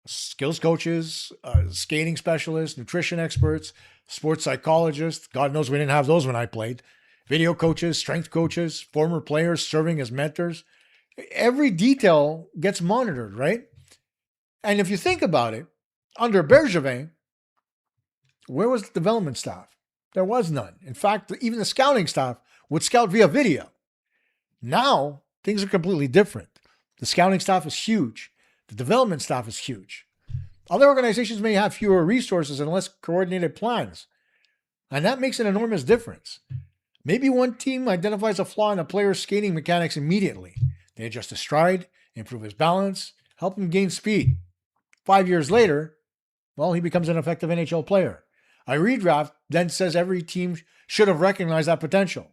Skills coaches, skating specialists, nutrition experts, sports psychologists. God knows we didn't have those when I played. Video coaches, strength coaches, former players serving as mentors. Every detail gets monitored, right? And if you think about it, under Bergevin, where was the development staff? There was none. In fact, even the scouting staff would scout via video. Now, things are completely different. The scouting staff is huge. The development staff is huge. Other organizations may have fewer resources and less coordinated plans. And that makes an enormous difference. Maybe one team identifies a flaw in a player's skating mechanics immediately. They adjust his stride, improve his balance, help him gain speed. 5 years later, well, he becomes an effective NHL player. A redraft then says every team should have recognized that potential.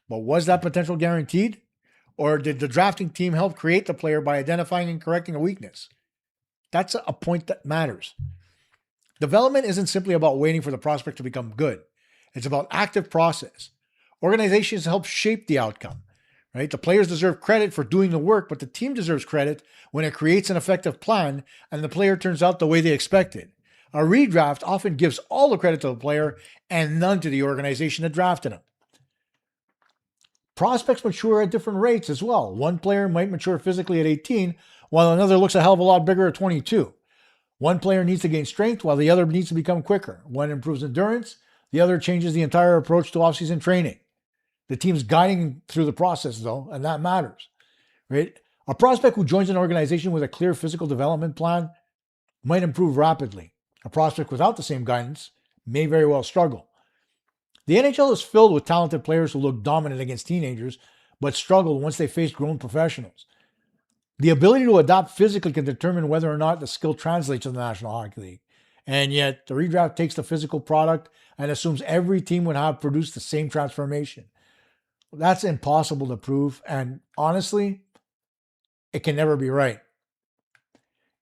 But was that potential guaranteed? Or did the drafting team help create the player by identifying and correcting a weakness? That's a point that matters. Development isn't simply about waiting for the prospect to become good. It's about active process. Organizations help shape the outcome, right? The players deserve credit for doing the work, but the team deserves credit when it creates an effective plan and the player turns out the way they expected. A redraft often gives all the credit to the player and none to the organization that drafted him. Prospects mature at different rates as well. One player might mature physically at 18, while another looks a hell of a lot bigger at 22. One player needs to gain strength, while the other needs to become quicker. One improves endurance, the other changes the entire approach to offseason training. The team's guiding through the process, though, and that matters, right? A prospect who joins an organization with a clear physical development plan might improve rapidly. A prospect without the same guidance may very well struggle. The NHL is filled with talented players who look dominant against teenagers, but struggle once they face grown professionals. The ability to adapt physically can determine whether or not the skill translates to the National Hockey League. And yet, the redraft takes the physical product and assumes every team would have produced the same transformation. That's impossible to prove, and honestly, it can never be right.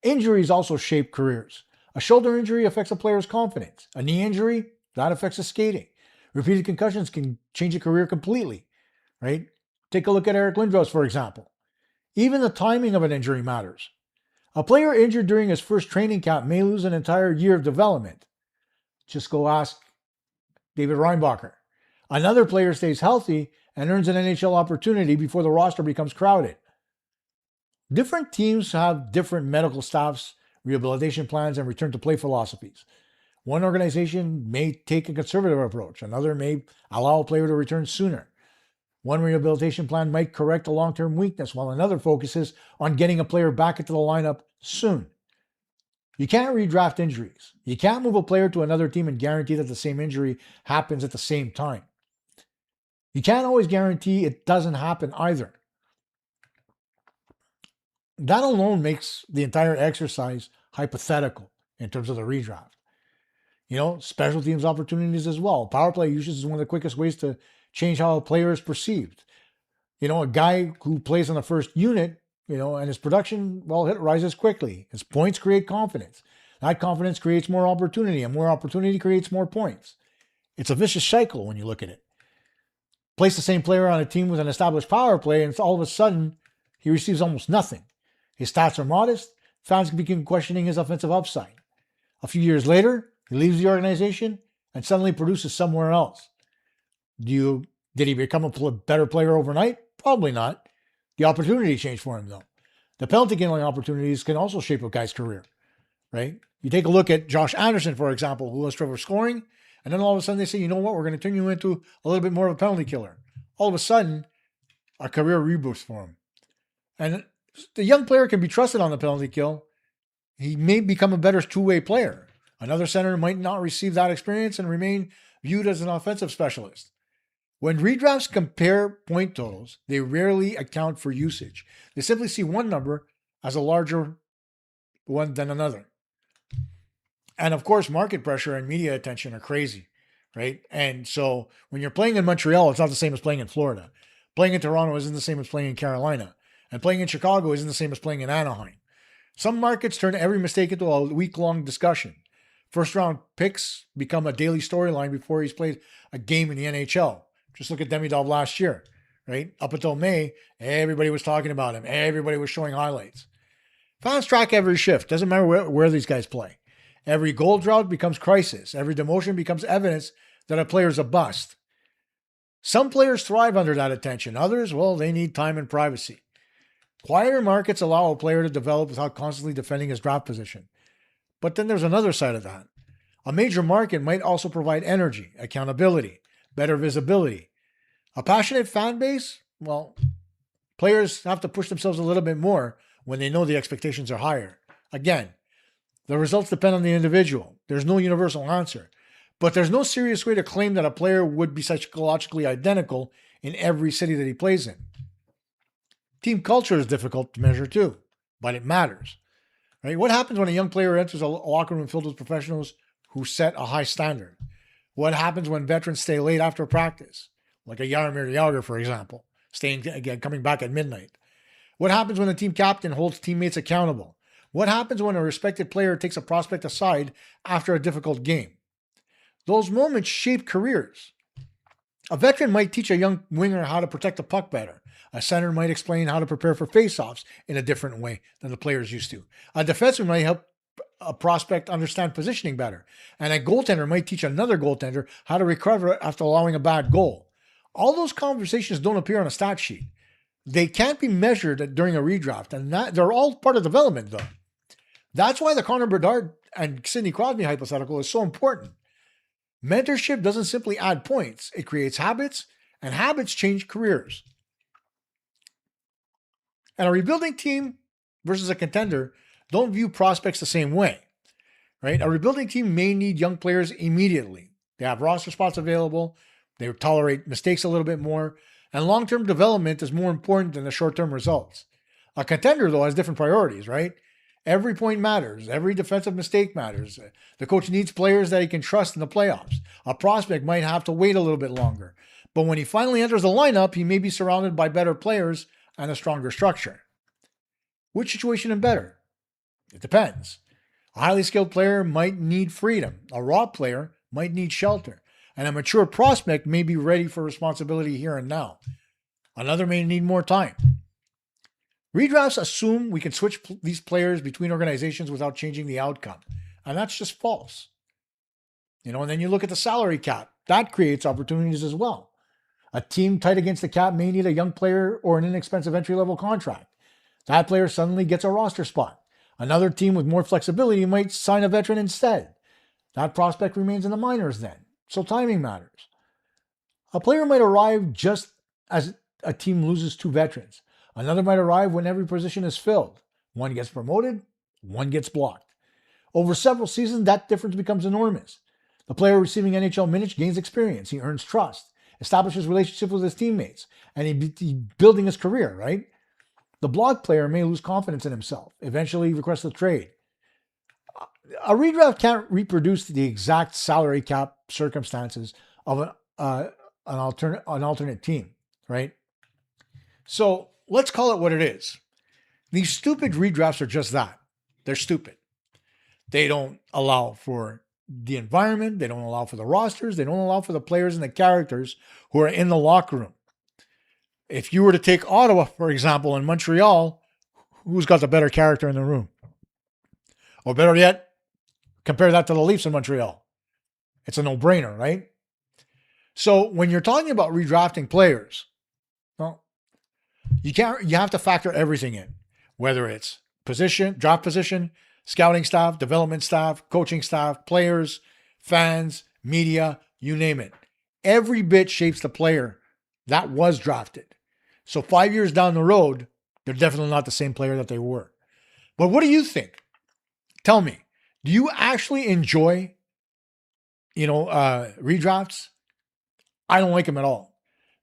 Injuries also shape careers. A shoulder injury affects a player's confidence. A knee injury, that affects his skating. Repeated concussions can change a career completely, right? Take a look at Eric Lindros, for example. Even the timing of an injury matters. A player injured during his first training camp may lose an entire year of development. Just go ask David Reinbacher. Another player stays healthy and earns an NHL opportunity before the roster becomes crowded. Different teams have different medical staffs, rehabilitation plans, and return to play philosophies. One organization may take a conservative approach. Another may allow a player to return sooner. One rehabilitation plan might correct a long-term weakness, while another focuses on getting a player back into the lineup soon. You can't redraft injuries. You can't move a player to another team and guarantee that the same injury happens at the same time. You can't always guarantee it doesn't happen either. That alone makes the entire exercise hypothetical in terms of the redraft. Special teams opportunities as well. Power play usage is one of the quickest ways to change how a player is perceived. A guy who plays on the first unit, and his production, it rises quickly. His points create confidence. That confidence creates more opportunity, and more opportunity creates more points. It's a vicious cycle when you look at it. Place the same player on a team with an established power play, and all of a sudden, he receives almost nothing. His stats are modest. Fans begin questioning his offensive upside. A few years later, he leaves the organization and suddenly produces somewhere else. Did he become a better player overnight? Probably not. The opportunity changed for him, though. The penalty killing opportunities can also shape a guy's career, right? You take a look at Josh Anderson, for example, who was for scoring, and then all of a sudden they say, you know what, we're going to turn you into a little bit more of a penalty killer. All of a sudden, a career reboost for him. And the young player can be trusted on the penalty kill. He may become a better two-way player. Another center might not receive that experience and remain viewed as an offensive specialist. When redrafts compare point totals, they rarely account for usage. They simply see one number as a larger one than another. And of course, market pressure and media attention are crazy, right? And so when you're playing in Montreal, it's not the same as playing in Florida. Playing in Toronto isn't the same as playing in Carolina. And playing in Chicago isn't the same as playing in Anaheim. Some markets turn every mistake into a week-long discussion. First-round picks become a daily storyline before he's played a game in the NHL. Just look at Demidov last year, right? Up until May, everybody was talking about him. Everybody was showing highlights. Fans track every shift. Doesn't matter where these guys play. Every goal drought becomes crisis. Every demotion becomes evidence that a player's a bust. Some players thrive under that attention. Others, they need time and privacy. Quieter markets allow a player to develop without constantly defending his draft position. But then there's another side of that. A major market might also provide energy, accountability, better visibility. A passionate fan base, players have to push themselves a little bit more when they know the expectations are higher. Again, the results depend on the individual. There's no universal answer. But there's no serious way to claim that a player would be psychologically identical in every city that he plays in. Team culture is difficult to measure too, but it matters. Right? What happens when a young player enters a locker room filled with professionals who set a high standard? What happens when veterans stay late after practice? Like a Jaromir Jagr, for example, coming back at midnight. What happens when the team captain holds teammates accountable? What happens when a respected player takes a prospect aside after a difficult game? Those moments shape careers. A veteran might teach a young winger how to protect the puck better. A center might explain how to prepare for face-offs in a different way than the players used to. A defenseman might help a prospect understand positioning better. And a goaltender might teach another goaltender how to recover after allowing a bad goal. All those conversations don't appear on a stat sheet. They can't be measured during a redraft, and they're all part of development, though. That's why the Connor Bedard and Sidney Crosby hypothetical is so important. Mentorship doesn't simply add points. It creates habits, and habits change careers. And a rebuilding team versus a contender don't view prospects the same way, right? A rebuilding team may need young players immediately. They have roster spots available. They tolerate mistakes a little bit more. And long-term development is more important than the short-term results. A contender, though, has different priorities, right? Every point matters. Every defensive mistake matters. The coach needs players that he can trust in the playoffs. A prospect might have to wait a little bit longer. But when he finally enters the lineup, he may be surrounded by better players and a stronger structure. Which situation is better? It depends. A highly skilled player might need freedom. A raw player might need shelter. And a mature prospect may be ready for responsibility here and now. Another may need more time. Redrafts assume we can switch these players between organizations without changing the outcome. And that's just false. And then you look at the salary cap. that creates opportunities as well. A team tight against the cap may need a young player or an inexpensive entry-level contract. That player suddenly gets a roster spot. Another team with more flexibility might sign a veteran instead. That prospect remains in the minors then, so timing matters. A player might arrive just as a team loses two veterans. Another might arrive when every position is filled. One gets promoted, one gets blocked. Over several seasons, that difference becomes enormous. The player receiving NHL minutes gains experience. He earns trust, establishes relationships with his teammates, and he's building his career, right? The blocked player may lose confidence in himself, eventually request a trade. A redraft can't reproduce the exact salary cap circumstances of an alternate team, right? So let's call it what it is. These stupid redrafts are just that. They're stupid. They don't allow for the environment. They don't allow for the rosters. They don't allow for the players and the characters who are in the locker room. If you were to take Ottawa, for example, and Montreal, who's got the better character in the room? Or better yet, compare that to the Leafs in Montreal. It's a no-brainer, right? So when you're talking about redrafting players, well, you have to factor everything in, whether it's position, draft position, scouting staff, development staff, coaching staff, players, fans, media, you name it. Every bit shapes the player that was drafted. So 5 years down the road, they're definitely not the same player that they were. But what do you think? Tell me, do you actually enjoy, redrafts? I don't like them at all,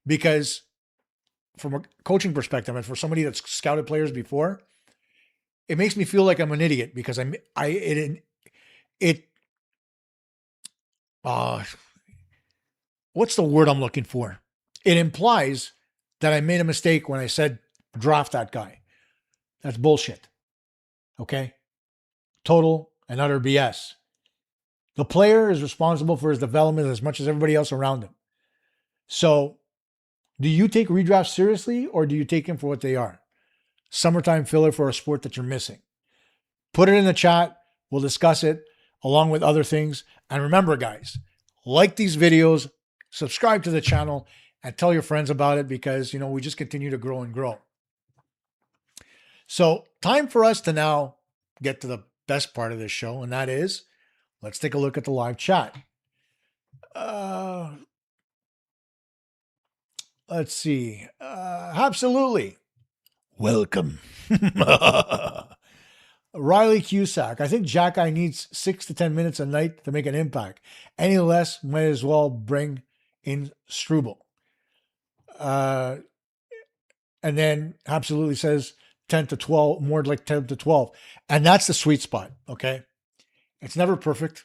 because from a coaching perspective and for somebody that's scouted players before, it makes me feel like I'm an idiot because what's the word I'm looking for? It implies that I made a mistake when I said draft that guy. That's bullshit. Okay? Total and utter BS. The player is responsible for his development as much as everybody else around him. So, do you take redrafts seriously, or do you take them for what they are? Summertime filler for a sport that you're missing. Put it in the chat. We'll discuss it along with other things. And remember, guys, like these videos, subscribe to the channel, and tell your friends about it, because, we just continue to grow and grow. So time for us to now get to the best part of this show, and that is, let's take a look at the live chat. Let's see. Absolutely. Welcome. Riley Cusack. I think Jack-Eye needs 6 to 10 minutes a night to make an impact. Any less, might as well bring in Struble. And then absolutely says 10 to 12, more like 10 to 12. And that's the sweet spot, okay? It's never perfect,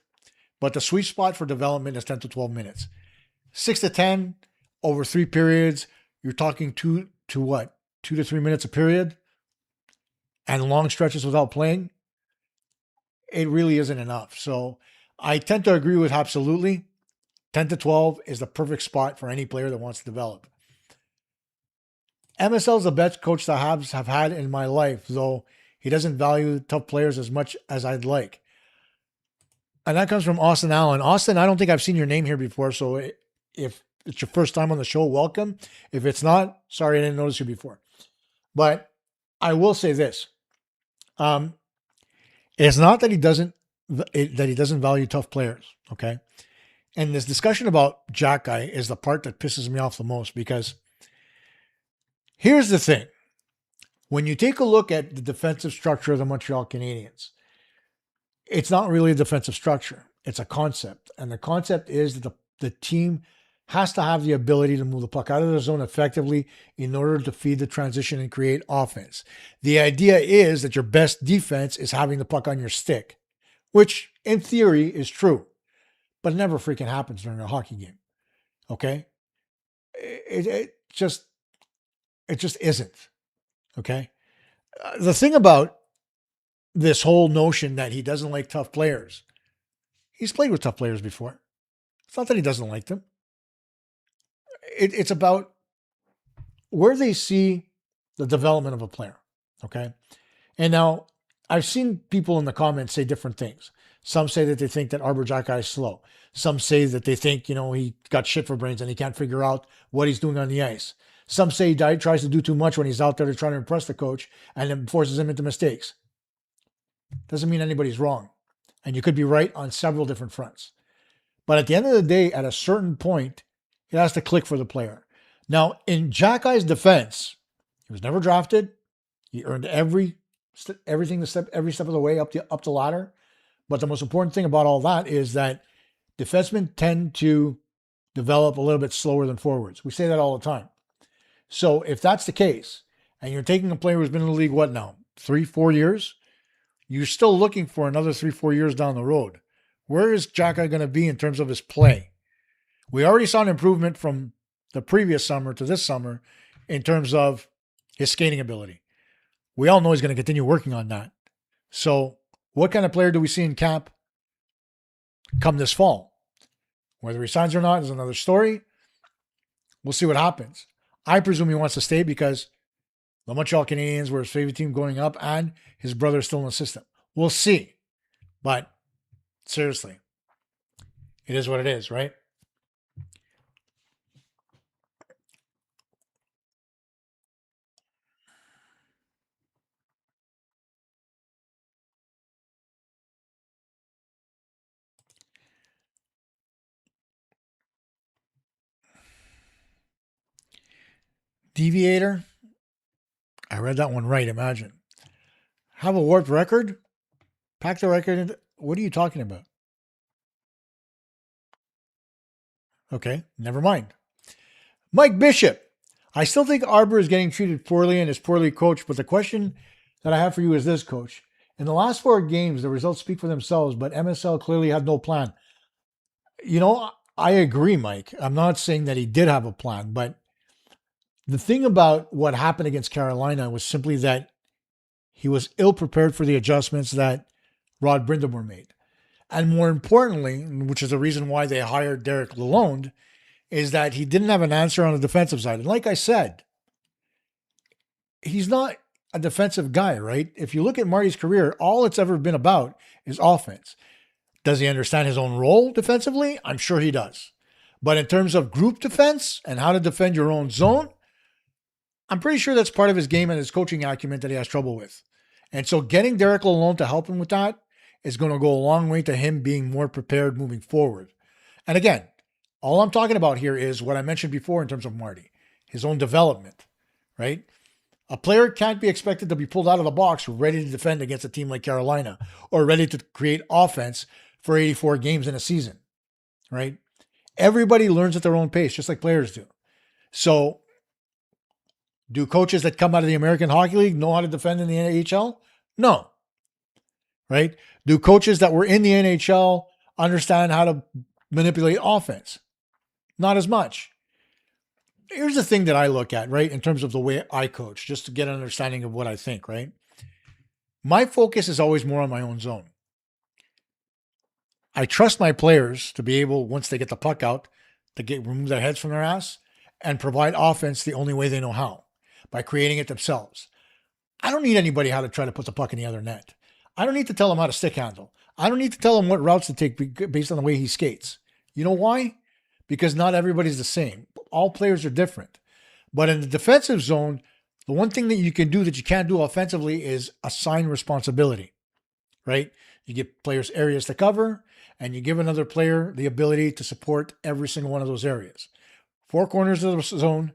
but the sweet spot for development is 10 to 12 minutes. 6 to 10 over 3 periods, you're talking 2 to 3 minutes a period, and long stretches without playing. It really isn't enough. So I tend to agree with absolutely. 10 to 12 is the perfect spot for any player that wants to develop. MSL is the best coach the Habs have had in my life, though he doesn't value tough players as much as I'd like. And that comes from Austin Allen. Austin, I don't think I've seen your name here before, so if it's your first time on the show, welcome. If it's not, sorry I didn't notice you before. But I will say this. It's not that he doesn't value tough players, okay? And this discussion about Jack-Eye is the part that pisses me off the most, because here's the thing. When you take a look at the defensive structure of the Montreal Canadiens, it's not really a defensive structure. It's a concept. And the concept is that the team has to have the ability to move the puck out of the zone effectively in order to feed the transition and create offense. The idea is that your best defense is having the puck on your stick, which in theory is true, but it never freaking happens during a hockey game. Okay? It just isn't. Okay? The thing about this whole notion that he doesn't like tough players, he's played with tough players before. It's not that he doesn't like them. It's about where they see the development of a player. Okay. And now I've seen people in the comments say different things. Some say that they think that Arbor Jacki is slow. Some say that they think, he got shit for brains and he can't figure out what he's doing on the ice. Some say he tries to do too much when he's out there to try to impress the coach and it forces him into mistakes. Doesn't mean anybody's wrong. And you could be right on several different fronts. But at the end of the day, at a certain point, it has to click for the player. Now, in Jacki's defense, he was never drafted. He earned every step of the way up the ladder. But the most important thing about all that is that defensemen tend to develop a little bit slower than forwards. We say that all the time. So if that's the case, and you're taking a player who's been in the league, what now, 3-4 years? You're still looking for another 3-4 years down the road. Where is Jacki going to be in terms of his play? We already saw an improvement from the previous summer to this summer in terms of his skating ability. We all know he's going to continue working on that. So what kind of player do we see in camp come this fall? Whether he signs or not is another story. We'll see what happens. I presume he wants to stay because the Montreal Canadiens were his favorite team going up and his brother is still in the system. We'll see. But seriously, it is what it is, right? Deviator. I read that one right, imagine. Have a warped record? Pack the record. What are you talking about? Okay, never mind. Mike Bishop. I still think Arbor is getting treated poorly and is poorly coached, but the question that I have for you is this, Coach. In the last 4 games, the results speak for themselves, but MSL clearly had no plan. I agree, Mike. I'm not saying that he did have a plan, but the thing about what happened against Carolina was simply that he was ill-prepared for the adjustments that Rod Brind'Amour made. And more importantly, which is the reason why they hired Derek Lalonde, is that he didn't have an answer on the defensive side. And like I said, he's not a defensive guy, right? If you look at Marty's career, all it's ever been about is offense. Does he understand his own role defensively? I'm sure he does. But in terms of group defense and how to defend your own zone, I'm pretty sure that's part of his game and his coaching acumen that he has trouble with. And so getting Derek Lalonde to help him with that is going to go a long way to him being more prepared moving forward. And again, all I'm talking about here is what I mentioned before in terms of Marty, his own development, right? A player can't be expected to be pulled out of the box ready to defend against a team like Carolina or ready to create offense for 84 games in a season, right? Everybody learns at their own pace, just like players do. So do coaches that come out of the American Hockey League know how to defend in the NHL? No. Right? Do coaches that were in the NHL understand how to manipulate offense? Not as much. Here's the thing that I look at, right, in terms of the way I coach, just to get an understanding of what I think, right? My focus is always more on my own zone. I trust my players to be able, once they get the puck out, to remove their heads from their ass and provide offense the only way they know how, by creating it themselves. I don't need anybody how to try to put the puck in the other net. I don't need to tell him how to stick handle. I don't need to tell him what routes to take based on the way he skates. You know why? Because not everybody's the same. All players are different. But in the defensive zone, the one thing that you can do that you can't do offensively is assign responsibility, right? You give players areas to cover, and you give another player the ability to support every single one of those areas. 4 corners of the zone,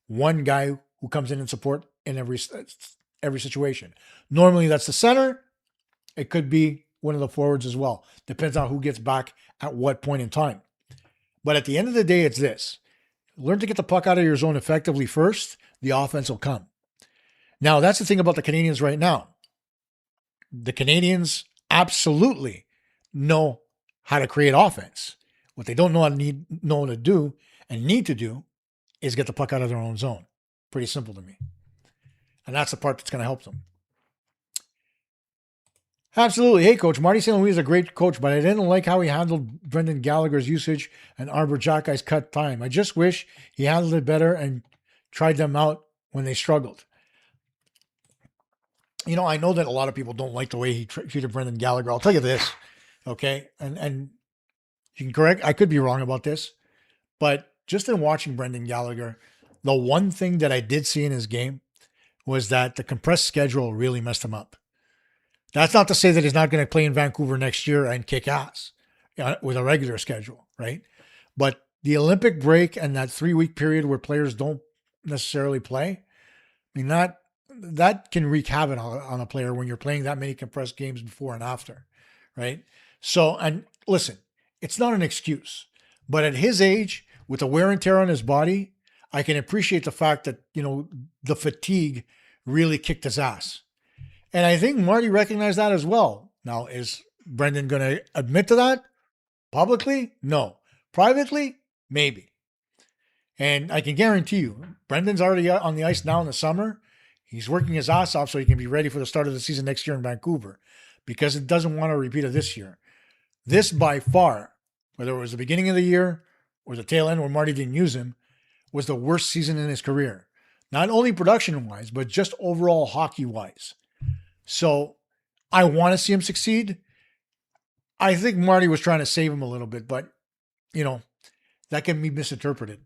one guy who comes in and support in every situation. Normally that's the center. It could be one of the forwards as well. Depends on who gets back at what point in time. But at the end of the day, it's this. Learn to get the puck out of your zone effectively first. The offense will come. Now, that's the thing about the Canadiens right now. The Canadiens absolutely know how to create offense. What they don't know how to do and need to do is get the puck out of their own zone. Pretty simple to me. And that's the part that's going to help them. Absolutely. Hey, Coach, Marty St. Louis is a great coach, but I didn't like how he handled Brendan Gallagher's usage and Arbor Jacki's cut time. I just wish he handled it better and tried them out when they struggled. I know that a lot of people don't like the way he treated Brendan Gallagher. I'll tell you this, okay? And you can correct, I could be wrong about this, but just in watching Brendan Gallagher, the one thing that I did see in his game was that the compressed schedule really messed him up. That's not to say that he's not going to play in Vancouver next year and kick ass with a regular schedule, right? But the Olympic break and that 3-week period where players don't necessarily play, I mean, that can wreak havoc on a player when you're playing that many compressed games before and after, right? So, and listen, it's not an excuse, but at his age, with the wear and tear on his body, I can appreciate the fact that, the fatigue really kicked his ass. And I think Marty recognized that as well. Now, is Brendan going to admit to that publicly? No. Privately? Maybe. And I can guarantee you, Brendan's already on the ice now in the summer. He's working his ass off so he can be ready for the start of the season next year in Vancouver because it doesn't want a repeat of this year. This by far, whether it was the beginning of the year or the tail end where Marty didn't use him, was the worst season in his career. Not only production-wise, but just overall hockey-wise. So I want to see him succeed. I think Marty was trying to save him a little bit, but, that can be misinterpreted.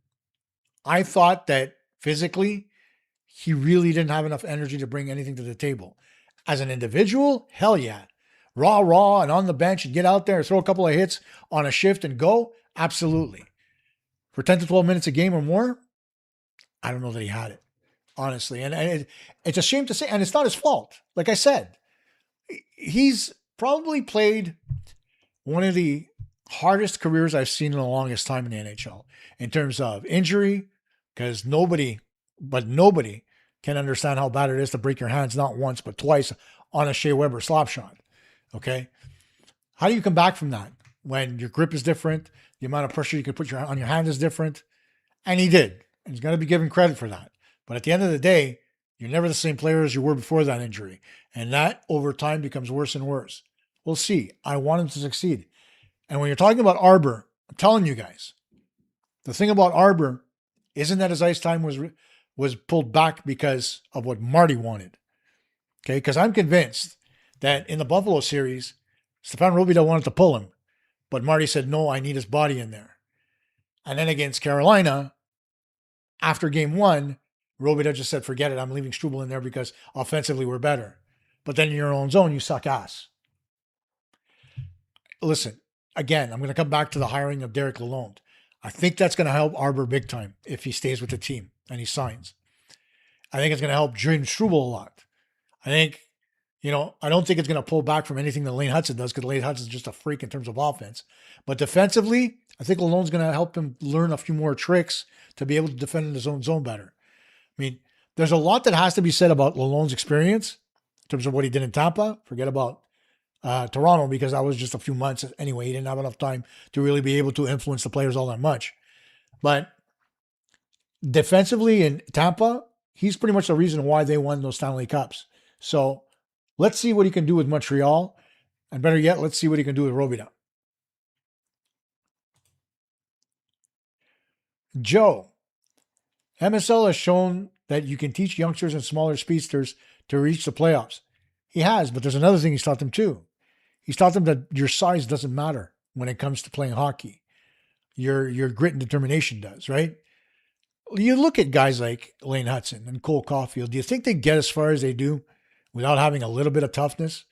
I thought that physically, he really didn't have enough energy to bring anything to the table. As an individual, hell yeah. Raw, and on the bench and get out there and throw a couple of hits on a shift and go? Absolutely. For 10 to 12 minutes a game or more, I don't know that he had it, honestly. And it's a shame to say, and it's not his fault. Like I said, he's probably played one of the hardest careers I've seen in the longest time in the NHL in terms of injury, because nobody can understand how bad it is to break your hands not once, but twice on a Shea Weber slap shot. Okay. How do you come back from that when your grip is different? The amount of pressure you can put on your hand is different. And he did. And he's going to be given credit for that. But at the end of the day, you're never the same player as you were before that injury. And that over time becomes worse and worse. We'll see. I want him to succeed. And when you're talking about Arbor, I'm telling you guys, the thing about Arbor isn't that his ice time was pulled back because of what Marty wanted. Okay, because I'm convinced that in the Buffalo series, Stefan Robida wanted to pull him, but Marty said, no, I need his body in there. And then against Carolina, after game 1, Robida just said, forget it, I'm leaving Struble in there because offensively we're better. But then in your own zone, you suck ass. Listen, again, I'm going to come back to the hiring of Derek Lalonde. I think that's going to help Arbor big time if he stays with the team and he signs. I think it's going to help Jaden Struble a lot. I think, I don't think it's going to pull back from anything that Lane Hudson does because Lane Hudson's just a freak in terms of offense. But defensively, I think Lalonde's going to help him learn a few more tricks to be able to defend in his own zone better. I mean, there's a lot that has to be said about Lalonde's experience in terms of what he did in Tampa. Forget about Toronto because that was just a few months anyway. He didn't have enough time to really be able to influence the players all that much. But defensively in Tampa, he's pretty much the reason why they won those Stanley Cups. So let's see what he can do with Montreal. And better yet, let's see what he can do with Robida. Joe, MSL has shown that you can teach youngsters and smaller speedsters to reach the playoffs. He has, but there's another thing he's taught them too. He's taught them that your size doesn't matter when it comes to playing hockey. Your grit and determination does, right? You look at guys like Lane Hudson and Cole Caulfield. Do you think they get as far as they do without having a little bit of toughness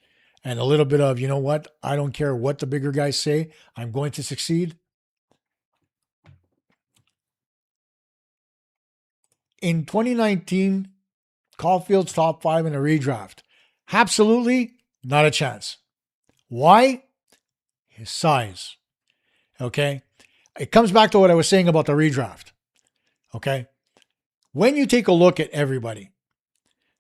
and a little bit of, you know what, I don't care what the bigger guys say, I'm going to succeed? In 2019, Caulfield's top 5 in a redraft. Absolutely not a chance. Why? His size. Okay? It comes back to what I was saying about the redraft. Okay? When you take a look at everybody,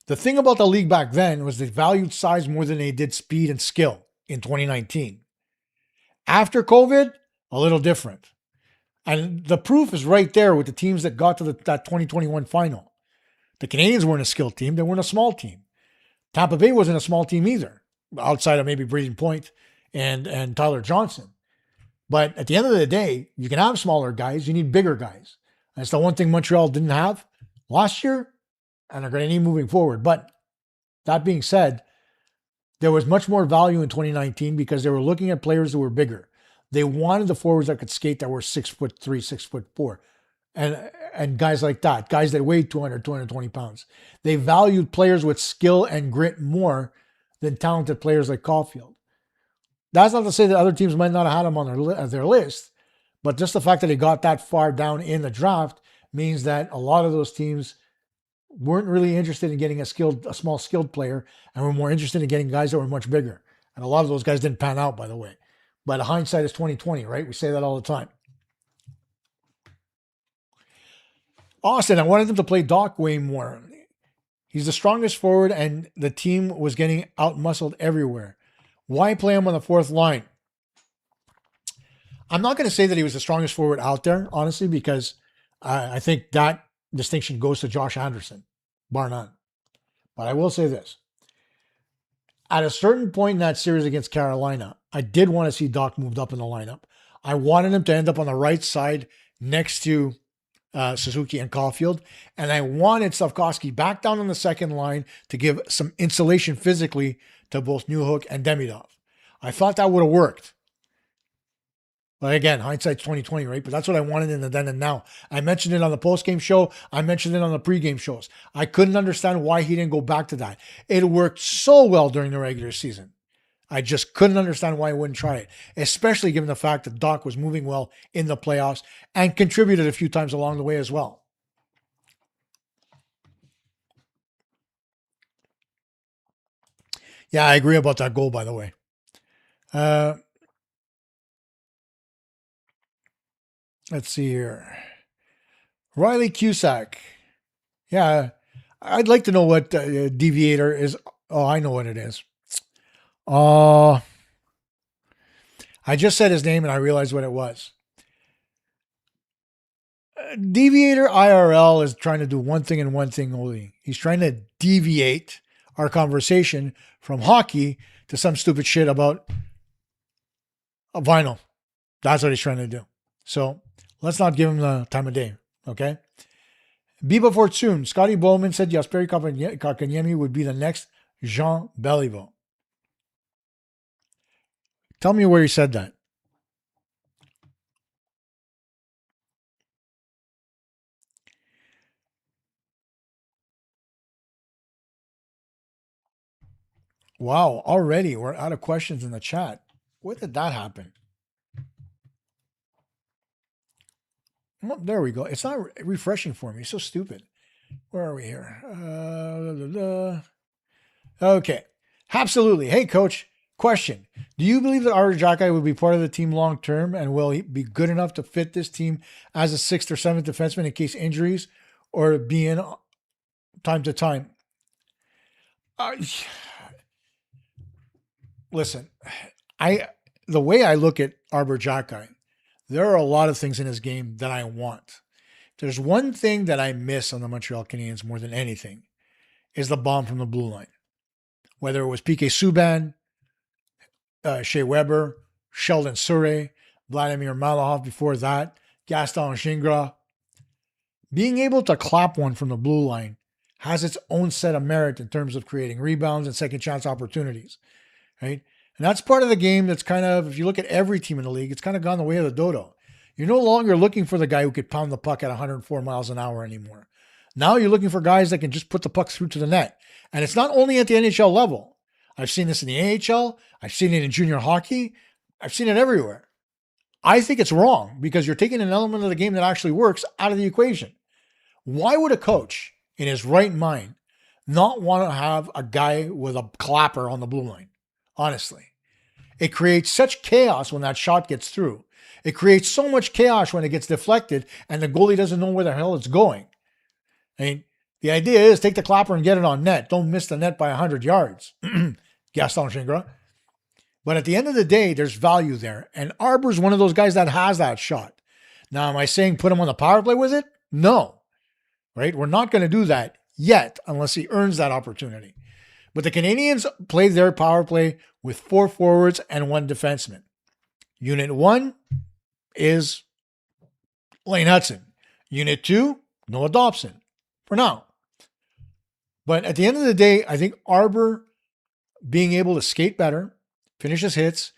the thing about the league back then was they valued size more than they did speed and skill in 2019. After COVID, a little different. And the proof is right there with the teams that got to that 2021 final. The Canadiens weren't a skilled team. They weren't a small team. Tampa Bay wasn't a small team either, outside of maybe Braden Point and Tyler Johnson. But at the end of the day, you can have smaller guys. You need bigger guys. That's the one thing Montreal didn't have last year, and they're going to need moving forward. But That being said, there was much more value in 2019 because they were looking at players who were bigger. They wanted the forwards that could skate that were 6'3", 6'4", and guys like that, guys that weighed 200, 220 pounds. They valued players with skill and grit more than talented players like Caulfield. That's not to say that other teams might not have had him on their list, but just the fact that he got that far down in the draft means that a lot of those teams weren't really interested in getting a small skilled player, and were more interested in getting guys that were much bigger. And a lot of those guys didn't pan out, by the way. But hindsight is 2020, right? We say that all the time. Austin, I wanted him to play Doc way more. He's the strongest forward, and the team was getting out-muscled everywhere. Why play him on the fourth line? I'm not going to say that he was the strongest forward out there, honestly, because I think that distinction goes to Josh Anderson, bar none. But I will say this. At a certain point in that series against Carolina, I did want to see Doc moved up in the lineup. I wanted him to end up on the right side next to Suzuki and Caulfield. And I wanted Slavkovsky back down on the second line to give some insulation physically to both Newhook and Demidov. I thought that would have worked. But again, hindsight's 2020, right? But that's what I wanted in the then and now. I mentioned it on the post-game show. I mentioned it on the pre-game shows. I couldn't understand why he didn't go back to that. It worked so well during the regular season. I just couldn't understand why he wouldn't try it, especially given the fact that Doc was moving well in the playoffs and contributed a few times along the way as well. Yeah, I agree about that goal, by the way. Let's see here. Riley Cusack. Yeah, I'd like to know what deviator is. Oh, I know what it is. I just said his name and I realized what it was. Deviator IRL is trying to do one thing and one thing only. He's trying to deviate our conversation from hockey to some stupid shit about a vinyl. That's what he's trying to do. So let's not give him the time of day, okay? Biba Fortune, Scotty Bowman said Jesperi Kotkaniemi would be the next Jean Beliveau. Tell me where he said that. Wow, already we're out of questions in the chat. Where did that happen? Well, there we go. It's not refreshing for me. It's so stupid. Where are we here? Okay. Absolutely. Hey, coach. Question. Do you believe that Arber Xhekaj will be part of the team long term, and will he be good enough to fit this team as a 6th or 7th defenseman in case injuries, or be in time to time? Listen, the way I look at Arber Xhekaj, there are a lot of things in his game that I want. There's one thing that I miss on the Montreal Canadiens more than anything, is the bomb from the blue line. Whether it was PK Subban, Shea Weber, Sheldon Surrey, Vladimir Malahov before that, Gaston Gingras. Being able to clap one from the blue line has its own set of merit in terms of creating rebounds and second chance opportunities, right? And that's part of the game that's kind of, if you look at every team in the league, it's kind of gone the way of the dodo. You're no longer looking for the guy who could pound the puck at 104 miles an hour anymore. Now you're looking for guys that can just put the puck through to the net. And it's not only at the NHL level. I've seen this in the AHL. I've seen it in junior hockey. I've seen it everywhere. I think it's wrong because you're taking an element of the game that actually works out of the equation. Why would a coach in his right mind not want to have a guy with a clapper on the blue line? Honestly, it creates such chaos when that shot gets through. It creates so much chaos when it gets deflected and the goalie doesn't know where the hell it's going. I mean, the idea is take the clapper and get it on net. Don't miss the net by 100 yards. Gaston Gingras. But at the end of the day, there's value there. And Arber's one of those guys that has that shot. Now, am I saying put him on the power play with it? No. Right? We're not going to do that yet unless he earns that opportunity. But the Canadiens played their power play with 4 forwards and 1 defenseman. Unit 1 is Lane Hudson. Unit 2, Noah Dobson. For now. But at the end of the day, I think Arbor being able to skate better, finish his hits,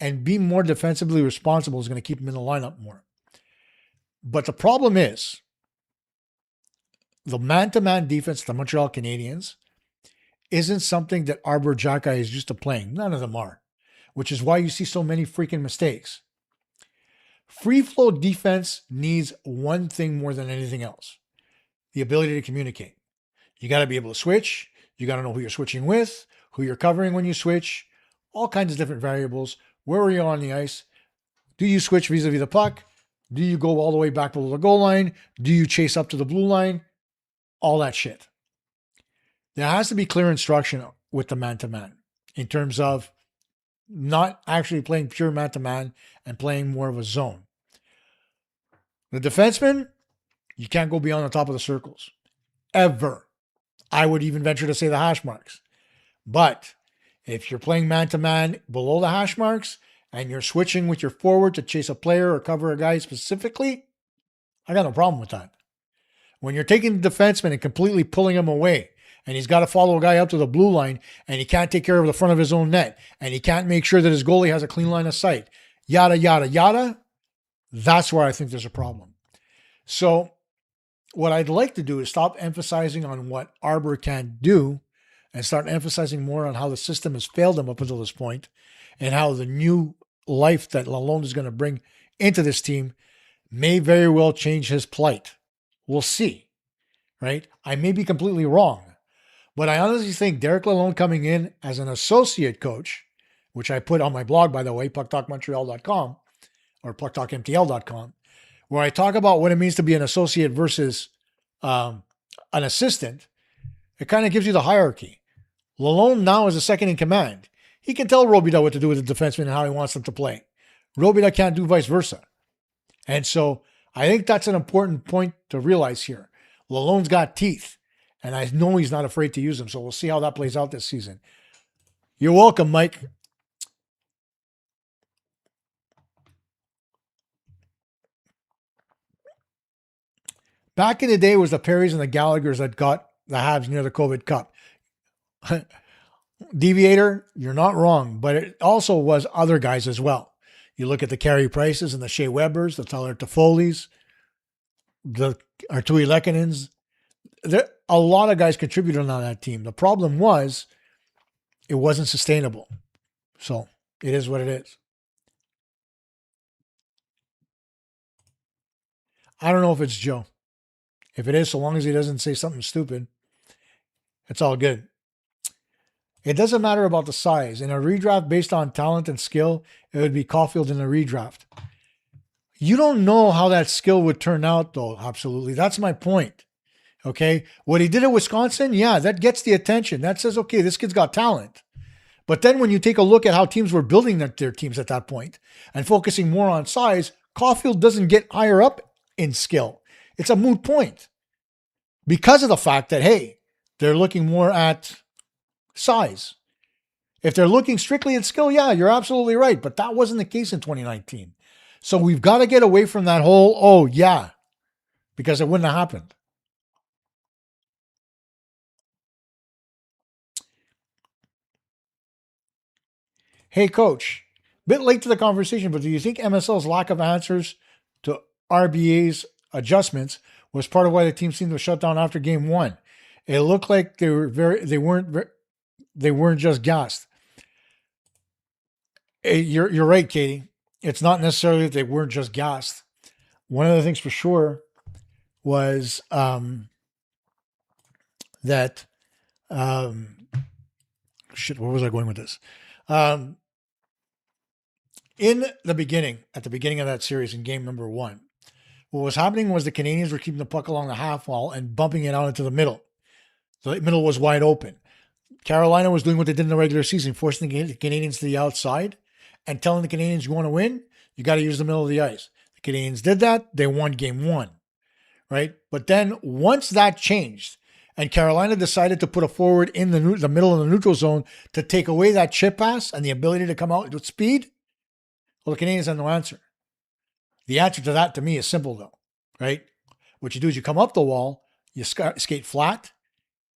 and be more defensively responsible is going to keep him in the lineup more. But the problem is the man-to-man defense of the Montreal Canadiens isn't something that Arbor Xhekaj is used to playing. None of them are, which is why you see so many freaking mistakes. Free flow defense needs one thing more than anything else: the ability to communicate. You got to be able to switch. You got to know who you're switching with, who you're covering when you switch, all kinds of different variables. Where are you on the ice? Do you switch vis-a-vis the puck? Do you go all the way back below the goal line? Do you chase up to the blue line? All that shit. There has to be clear instruction with the man-to-man in terms of not actually playing pure man-to-man and playing more of a zone. The defenseman, you can't go beyond the top of the circles. Ever. I would even venture to say the hash marks. But if you're playing man-to-man below the hash marks and you're switching with your forward to chase a player or cover a guy specifically, I got no problem with that. When you're taking the defenseman and completely pulling him away, and he's got to follow a guy up to the blue line, and he can't take care of the front of his own net, and he can't make sure that his goalie has a clean line of sight, yada, yada, yada, that's where I think there's a problem. So what I'd like to do is stop emphasizing on what Arbor can do and start emphasizing more on how the system has failed him up until this point and how the new life that Lalonde is going to bring into this team may very well change his plight. We'll see, right? I may be completely wrong, but I honestly think Derek Lalonde coming in as an associate coach, which I put on my blog, by the way, PuckTalkMontreal.com or PuckTalkMTL.com, where I talk about what it means to be an associate versus an assistant. It kind of gives you the hierarchy. Lalonde now is a second in command. He can tell Robida what to do with the defenseman and how he wants them to play. Robida can't do vice versa. And so I think that's an important point to realize here. Lalonde's got teeth, and I know he's not afraid to use them. So we'll see how that plays out this season. You're welcome, Mike. Back in the day, it was the Perrys and the Gallaghers that got the Habs near the COVID Cup. Deviator, you're not wrong, but it also was other guys as well. You look at the Carey Prices and the Shea Webbers, the Tyler Toffoli's, the Arturi Lekkonens. A lot of guys contributed on that team. The problem was it wasn't sustainable. So it is what it is. I don't know if it's Joe. If it is, so long as he doesn't say something stupid, it's all good. It doesn't matter about the size. In a redraft based on talent and skill, it would be Caulfield in a redraft. You don't know how that skill would turn out, though, absolutely. That's my point. Okay? What he did at Wisconsin, yeah, that gets the attention. That says, okay, this kid's got talent. But then when you take a look at how teams were building their teams at that point and focusing more on size, Caulfield doesn't get higher up in skill. It's a moot point because of the fact that, hey, they're looking more at size. If they're looking strictly at skill, yeah, you're absolutely right. But that wasn't the case in 2019. So we've got to get away from that whole, oh, yeah, because it wouldn't have happened. Hey, coach, bit late to the conversation, but do you think MSL's lack of answers to RBA's adjustments was part of why the team seemed to shut down after game one? It looked like they weren't just gassed. You're right, Katie. It's not necessarily that they weren't just gassed. One of the things for sure was that shit. Where was I going with this? In the beginning, at the beginning of that series in game number one, what was happening was the Canadiens were keeping the puck along the half wall and bumping it out into the middle. The middle was wide open. Carolina was doing what they did in the regular season, forcing the Canadiens to the outside and telling the Canadiens, you want to win, you got to use the middle of the ice. The Canadiens did that. They won game one, right? But then once that changed and Carolina decided to put a forward in the middle of the neutral zone to take away that chip pass and the ability to come out with speed, well, the Canadiens had no answer. The answer to that, to me, is simple, though, right? What you do is you come up the wall, you skate flat,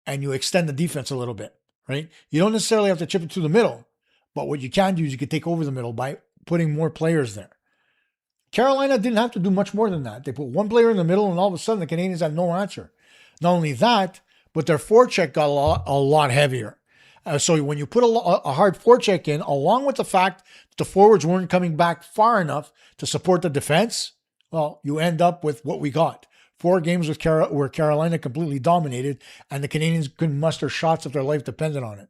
and you extend the defense a little bit, right? You don't necessarily have to chip it through the middle, but what you can do is you can take over the middle by putting more players there. Carolina didn't have to do much more than that. They put one player in the middle, and all of a sudden the Canadiens had no answer. Not only that, but their forecheck got a lot heavier. So when you put a hard forecheck in, along with the fact that the forwards weren't coming back far enough to support the defense, well, you end up with what we got. 4 games with where Carolina completely dominated, and the Canadiens couldn't muster shots if their life depended on it.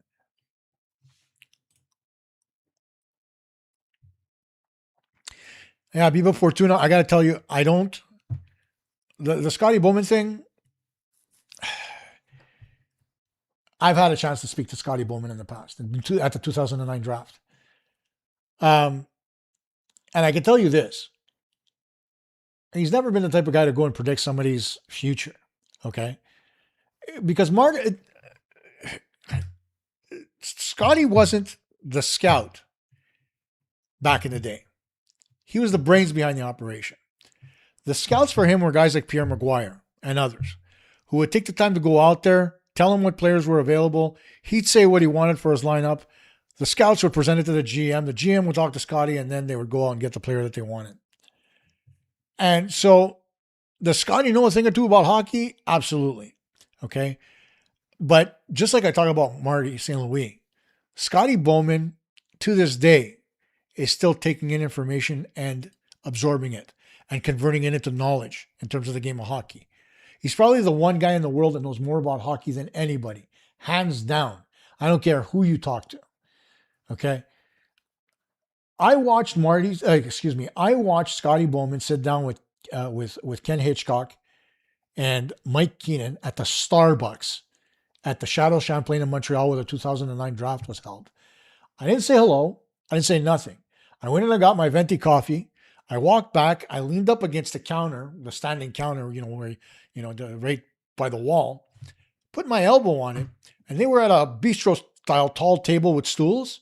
Yeah, Viva Fortuna, I got to tell you, I don't. The Scotty Bowman thing, I've had a chance to speak to Scotty Bowman in the past, at the 2009 draft. And I can tell you this. He's never been the type of guy to go and predict somebody's future, okay? Because Scotty wasn't the scout back in the day. He was the brains behind the operation. The scouts for him were guys like Pierre Maguire and others who would take the time to go out there, tell him what players were available. He'd say what he wanted for his lineup. The scouts would present it to the GM. The GM would talk to Scotty, and then they would go out and get the player that they wanted. And so, does Scotty know a thing or two about hockey? Absolutely. Okay. But just like I talk about Marty St. Louis, Scotty Bowman, to this day, is still taking in information and absorbing it and converting it into knowledge in terms of the game of hockey. He's probably the one guy in the world that knows more about hockey than anybody, hands down. I don't care who you talk to. Okay. I watched Scotty Bowman sit down with Ken Hitchcock and Mike Keenan at the Starbucks at the Chateau Champlain in Montreal where the 2009 draft was held. I didn't say hello. I didn't say nothing. I went and I got my venti coffee. I walked back. I leaned up against the counter, the standing counter, where, right by the wall, put my elbow on it, and they were at a bistro-style tall table with stools,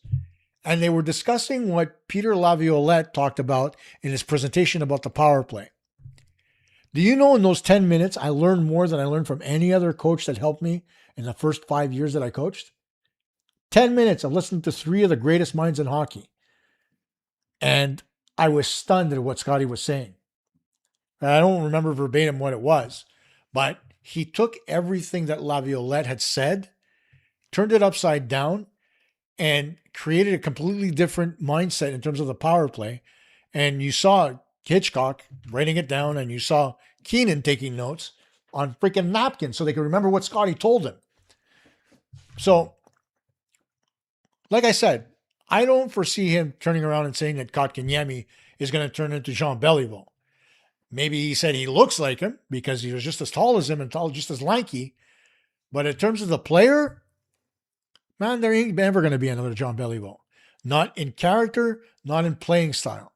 and they were discussing what Peter Laviolette talked about in his presentation about the power play. Do you know in those 10 minutes, I learned more than I learned from any other coach that helped me in the first 5 years that I coached? 10 minutes of listening to 3 of the greatest minds in hockey. And I was stunned at what Scotty was saying. I don't remember verbatim what it was, but he took everything that Laviolette had said, turned it upside down, and created a completely different mindset in terms of the power play. And you saw Hitchcock writing it down, and you saw Keenan taking notes on freaking napkins so they could remember what Scotty told him. So, like I said, I don't foresee him turning around and saying that Kotkaniemi is going to turn into Jean Beliveau. Maybe he said he looks like him because he was just as tall as him and just as lanky. But in terms of the player, man, there ain't ever going to be another Jean Beliveau. Not in character, not in playing style.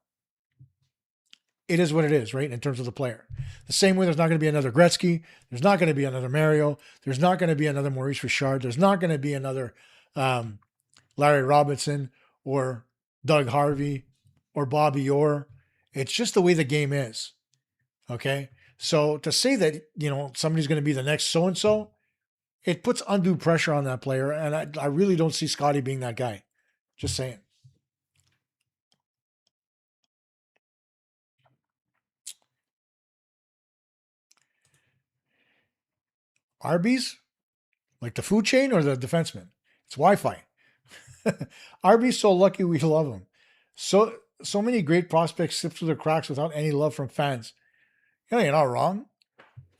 It is what it is, right? In terms of the player. The same way there's not going to be another Gretzky. There's not going to be another Mario. There's not going to be another Maurice Richard. There's not going to be another Larry Robinson or Doug Harvey or Bobby Orr. It's just the way the game is. Okay? So to say that, somebody's going to be the next so-and-so, it puts undue pressure on that player. And I really don't see Scotty being that guy. Just saying. Arby's? Like the food chain or the defenseman? It's Wi-Fi. Arby's so lucky we love him. So many great prospects slip through the cracks without any love from fans. You're not wrong.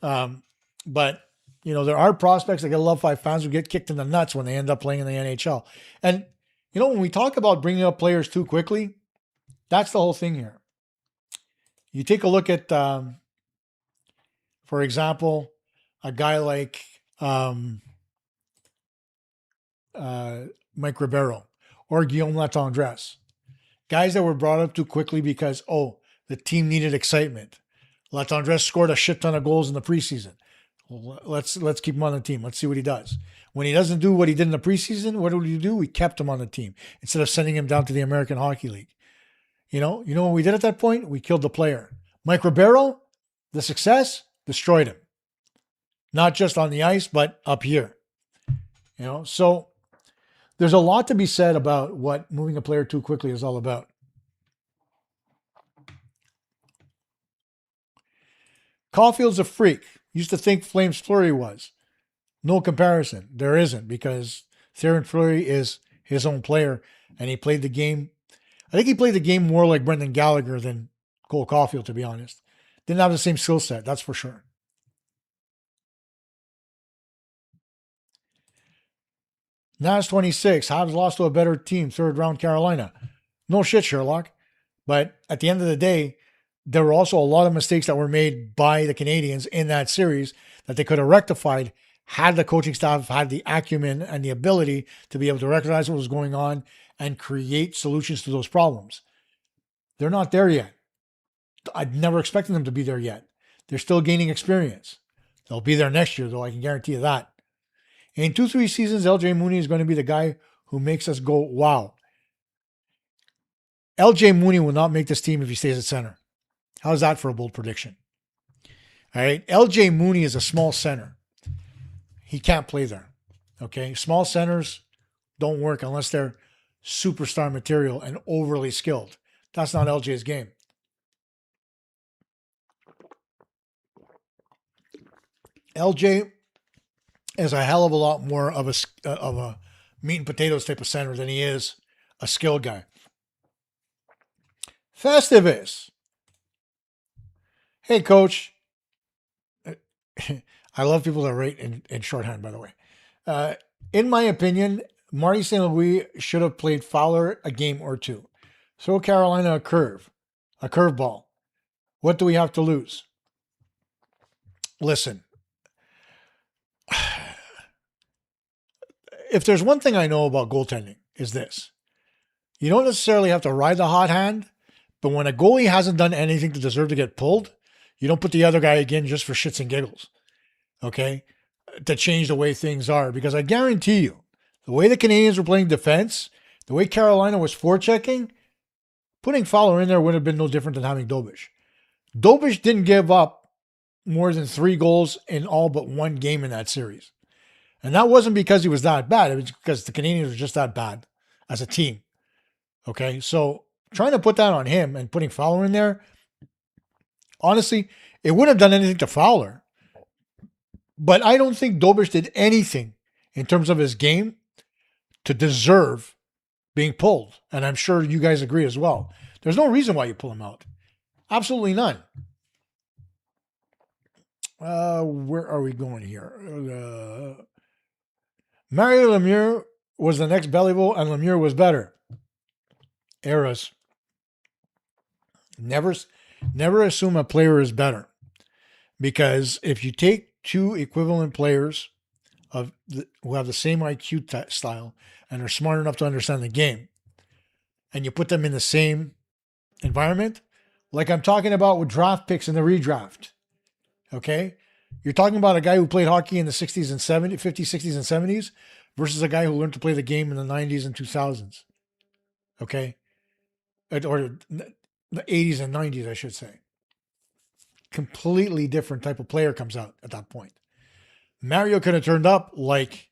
But, there are prospects that get love by fans who get kicked in the nuts when they end up playing in the NHL. And, when we talk about bringing up players too quickly, that's the whole thing here. You take a look at, for example, a guy like Mike Ribeiro or Guillaume Latendresse. Guys that were brought up too quickly because, the team needed excitement. Latendresse scored a shit ton of goals in the preseason. Well, let's keep him on the team. Let's see what he does. When he doesn't do what he did in the preseason, what did we do? We kept him on the team instead of sending him down to the American Hockey League. You know what we did at that point? We killed the player. Mike Ribeiro, the success, destroyed him. Not just on the ice, but up here. So there's a lot to be said about what moving a player too quickly is all about. Caulfield's a freak. Used to think Flames Fleury was. No comparison. There isn't, because Theoren Fleury is his own player, and he played the game. I think he played the game more like Brendan Gallagher than Cole Caulfield, to be honest. Didn't have the same skill set, that's for sure. Now it's 26. Habs lost to a better team, third round Carolina. No shit, Sherlock. But at the end of the day, there were also a lot of mistakes that were made by the Canadiens in that series that they could have rectified had the coaching staff had the acumen and the ability to be able to recognize what was going on and create solutions to those problems. They're not there yet. I'd never expected them to be there yet. They're still gaining experience. They'll be there next year, though, I can guarantee you that. In 2-3 seasons, LJ Mooney is going to be the guy who makes us go, wow. LJ Mooney will not make this team if he stays at center. How's that for a bold prediction? All right. LJ Mooney is a small center. He can't play there. Okay. Small centers don't work unless they're superstar material and overly skilled. That's not LJ's game. LJ is a hell of a lot more of a meat and potatoes type of center than he is a skill guy. Festivus. Hey, coach. I love people that write in shorthand, by the way. In my opinion, Marty St. Louis should have played Fowler a game or two. Throw Carolina a curveball. What do we have to lose? Listen, if there's one thing I know about goaltending is this. You don't necessarily have to ride the hot hand, but when a goalie hasn't done anything to deserve to get pulled, you don't put the other guy again just for shits and giggles, okay, to change the way things are. Because I guarantee you, the way the Canadiens were playing defense, the way Carolina was forechecking, putting Fowler in there would have been no different than having Dobish. Dobish didn't give up more than 3 goals in all but one game in that series. And that wasn't because he was that bad. It was because the Canadiens were just that bad as a team. Okay, so trying to put that on him and putting Fowler in there, honestly, it wouldn't have done anything to Fowler. But I don't think Dobish did anything in terms of his game to deserve being pulled. And I'm sure you guys agree as well. There's no reason why you pull him out. Absolutely none. Where are we going here? Mario Lemieux was the next Beliveau, and Lemieux was better. Eras. Never assume a player is better, because if you take 2 equivalent players who have the same IQ style and are smart enough to understand the game, and you put them in the same environment, like I'm talking about with draft picks in the redraft, okay? You're talking about a guy who played hockey in the 60s and 70s, 50s, 60s, and 70s versus a guy who learned to play the game in the 90s and 2000s, okay? Or the 80s and 90s, I should say. Completely different type of player comes out at that point. Mario could have turned up like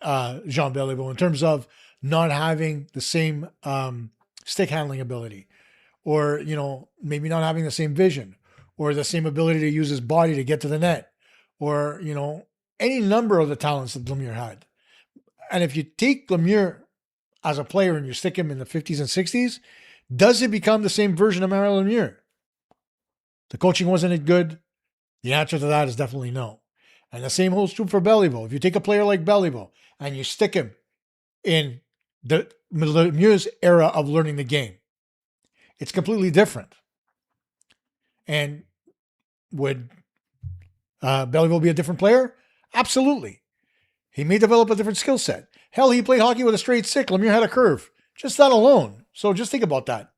Jean Beliveau in terms of not having the same stick handling ability, or, maybe not having the same vision, or the same ability to use his body to get to the net, or, any number of the talents that Lemieux had. And if you take Lemieux as a player and you stick him in the 50s and 60s, does it become the same version of Mario Lemieux? The coaching wasn't it good? The answer to that is definitely no. And the same holds true for Beliveau. If you take a player like Beliveau and you stick him in the Lemieux's era of learning the game, it's completely different. And would Beliveau be a different player? Absolutely. He may develop a different skill set. Hell, he played hockey with a straight stick. Lemieux had a curve. Just that alone. So just think about that.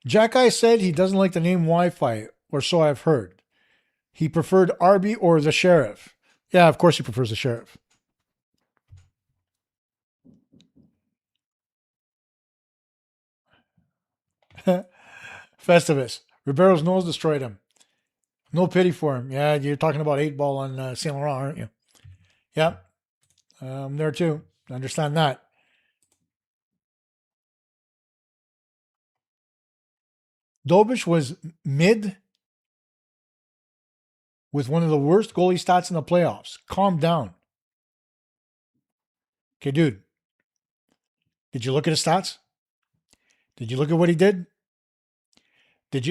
Jack Eye said he doesn't like the name Wi-Fi, or so I've heard. He preferred Arby or the Sheriff. Yeah, of course he prefers the Sheriff. Festivus. Ribeiro's nose destroyed him. No pity for him. Yeah, you're talking about 8 Ball on Saint Laurent, aren't you? Yep. I'm there too. I understand that. Dobish was mid with one of the worst goalie stats in the playoffs. Calm down. Okay, dude. Did you look at his stats? Did you look at what he did?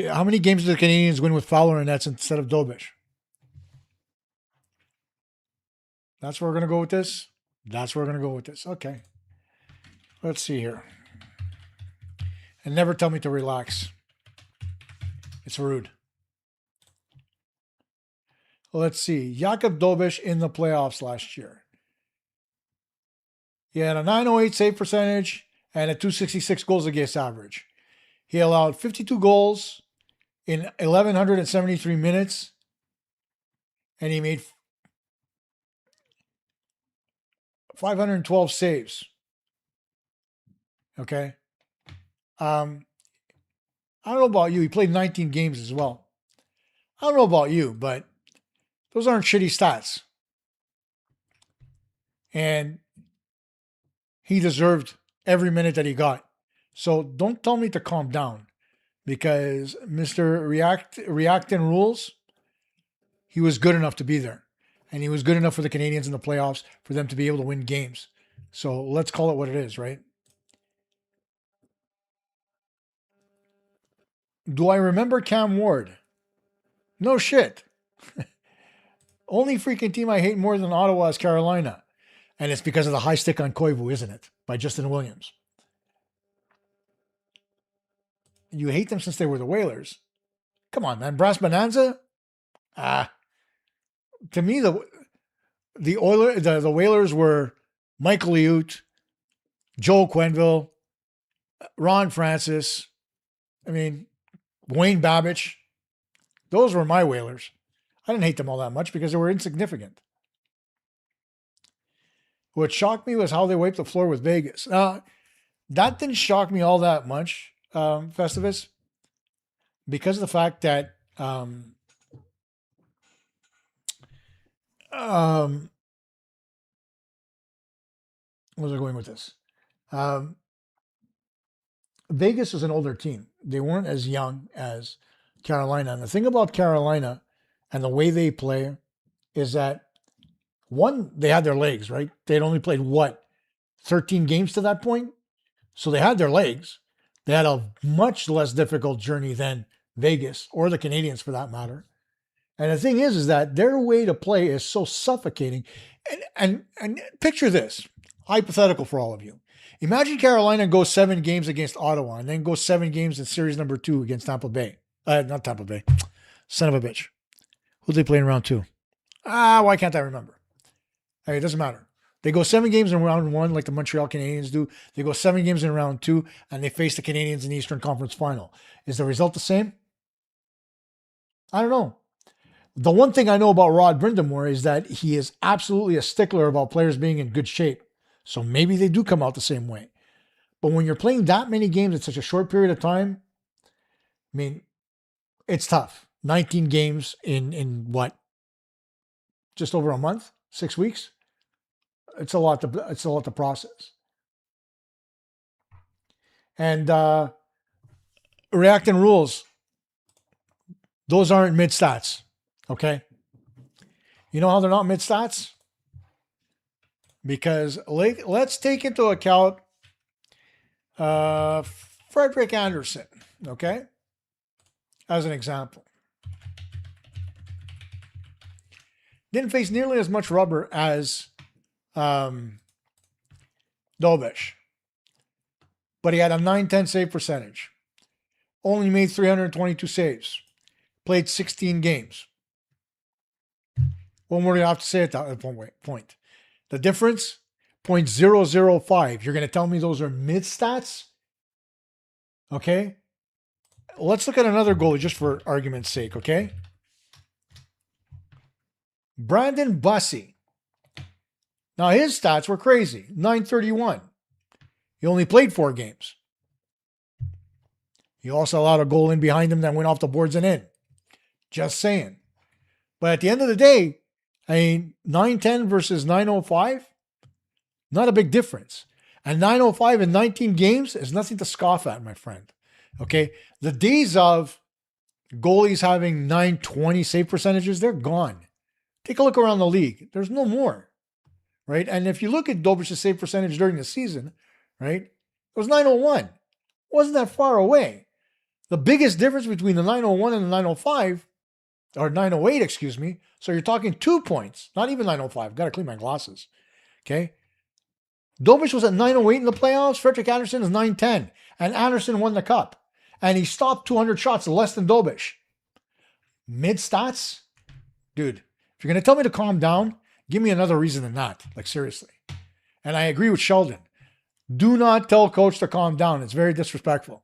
How many games did the Canadiens win with Fowler and nets instead of Dobish? That's where we're going to go with this? That's where we're going to go with this. Okay. Let's see here. And never tell me to relax. It's rude. Let's see. Jakub Dobish in the playoffs last year. He had a 908 save percentage and a 266 goals against average. He allowed 52 goals in 1,173 minutes, and he made 512 saves. Okay. I don't know about you. He played 19 games as well. I don't know about you, but those aren't shitty stats. And he deserved every minute that he got. So don't tell me to calm down, because Mr. Reacting Rules, he was good enough to be there. And he was good enough for the Canadiens in the playoffs for them to be able to win games. So let's call it what it is, right? Do I remember Cam Ward? No shit. Only freaking team I hate more than Ottawa is Carolina. And it's because of the high stick on Koivu, isn't it? By Justin Williams. You hate them since they were the Whalers. Come on, man. Brass Bonanza? To me, the Whalers were Michael Liut, Joel Quenneville, Ron Francis. I mean, Wayne Babbage. Those were my Whalers. I didn't hate them all that much because they were insignificant. What shocked me was how they wiped the floor with Vegas. That didn't shock me all that much, Festivus, because of the fact that where was I going with this? Vegas is an older team. They weren't as young as Carolina. And the thing about Carolina and the way they play is that, one, they had their legs, right? They'd only played, 13 games to that point? So they had their legs. They had a much less difficult journey than Vegas, or the Canadiens for that matter. And the thing is that their way to play is so suffocating. And picture this, hypothetical for all of you. Imagine Carolina goes 7 games against Ottawa and then goes 7 games in series number 2 against Tampa Bay. Not Tampa Bay. Son of a bitch. Who did they play in round 2? Why can't I remember? Hey, it doesn't matter. They go 7 games in round 1 like the Montreal Canadiens do. They go 7 games in round 2 and they face the Canadiens in the Eastern Conference Final. Is the result the same? I don't know. The one thing I know about Rod Brindamore is that he is absolutely a stickler about players being in good shape. So maybe they do come out the same way. But when you're playing that many games in such a short period of time, I mean, it's tough. 19 games in what? Just over a month? 6 weeks? It's a lot to process. And Reacting Rules, those aren't mid stats. Okay? You know how they're not mid stats? Because let's take into account Frederick Anderson, okay? As an example. Didn't face nearly as much rubber as Dobish. But he had a 910 save percentage. Only made 322 saves. Played 16 games. What more do you have to say at that point? The difference, 0.005. You're going to tell me those are mid stats? Okay. Let's look at another goalie just for argument's sake, okay? Brandon Bussey. Now, his stats were crazy. 931. He only played 4 games. He also allowed a goal in behind him that went off the boards and in. Just saying. But at the end of the day, I mean, 9-10 versus 9-05, not a big difference. And 9-05 in 19 games is nothing to scoff at, my friend. Okay? The days of goalies having 920 save percentages, they're gone. Take a look around the league. There's no more. Right? And if you look at Dobish's save percentage during the season, right, it was 901. Wasn't that far away. The biggest difference between the 901 and the 905, or 908, excuse me, so you're talking 2 points, not even 905. Got to clean my glasses. Okay? Dobish was at 908 in the playoffs. Frederick Anderson is 910. And Anderson won the cup. And he stopped 200 shots less than Dobish. Mid stats? Dude, if you're going to tell me to calm down, give me another reason than that. Like, seriously. And I agree with Sheldon. Do not tell coach to calm down. It's very disrespectful.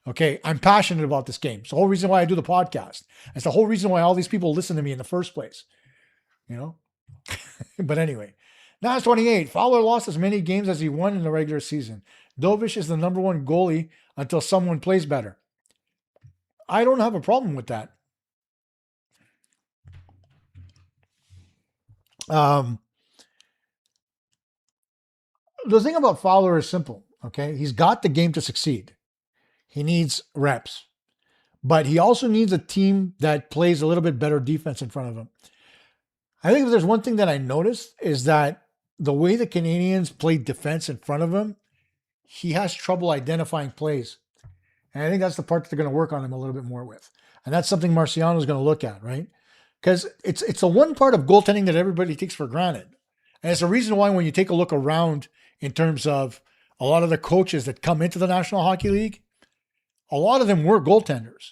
Okay, I'm passionate about this game. It's the whole reason why I do the podcast. It's the whole reason why all these people listen to me in the first place. You know? But anyway. Now 28. Fowler lost as many games as he won in the regular season. Dobish is the number one goalie until someone plays better. I don't have a problem with that. The thing about Fowler is simple, okay? He's got the game to succeed. He needs reps. But he also needs a team that plays a little bit better defense in front of him. I think if there's one thing that I noticed is that the way the Canadiens play defense in front of him, he has trouble identifying plays. And I think that's the part that they're going to work on him a little bit more with. And that's something Marciano is going to look at, right? Because it's the one part of goaltending that everybody takes for granted. And it's the reason why when you take a look around in terms of a lot of the coaches that come into the National Hockey League, a lot of them were goaltenders,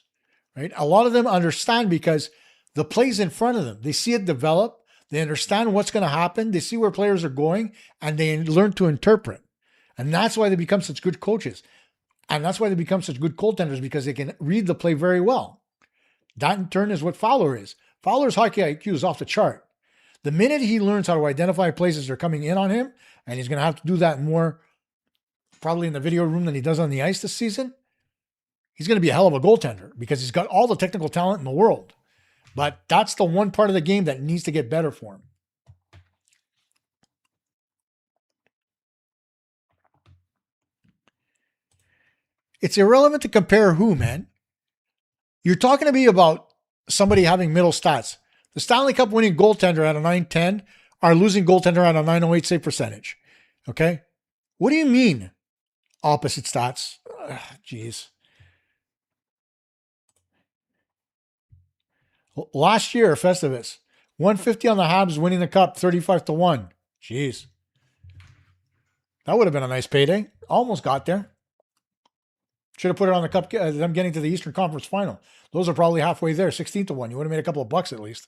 right? A lot of them understand because the plays in front of them, they see it develop, they understand what's going to happen, they see where players are going, and they learn to interpret. And that's why they become such good coaches. And that's why they become such good goaltenders, because they can read the play very well. That in turn is what Fowler is. Fowler's hockey IQ is off the chart. The minute he learns how to identify places that are coming in on him, and he's going to have to do that more probably in the video room than he does on the ice this season, he's going to be a hell of a goaltender because he's got all the technical talent in the world. But that's the one part of the game that needs to get better for him. It's irrelevant to compare who, man. You're talking to me about somebody having middle stats. The Stanley Cup winning goaltender at a 910, our losing goaltender at a 908 save percentage. Okay? What do you mean opposite stats? Jeez. Last year, Festivus, 150 on the Habs winning the cup, 35-1. Jeez. That would have been a nice payday. Almost got there. Should have put it on the cup, them getting to the Eastern Conference final. Those are probably halfway there, 16-1. You would have made a couple of bucks at least.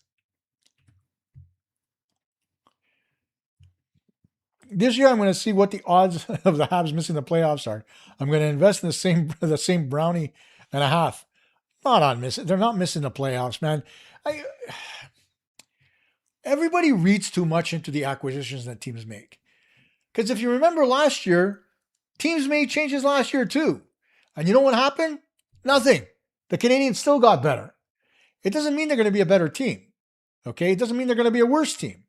This year, I'm going to see what the odds of the Habs missing the playoffs are. I'm going to invest in the same brownie and a half. Not on missing. They're not missing the playoffs, man. Everybody reads too much into the acquisitions that teams make. Because if you remember last year, teams made changes last year too. And you know what happened? Nothing. The Canadiens still got better. It doesn't mean they're going to be a better team. Okay? It doesn't mean they're going to be a worse team.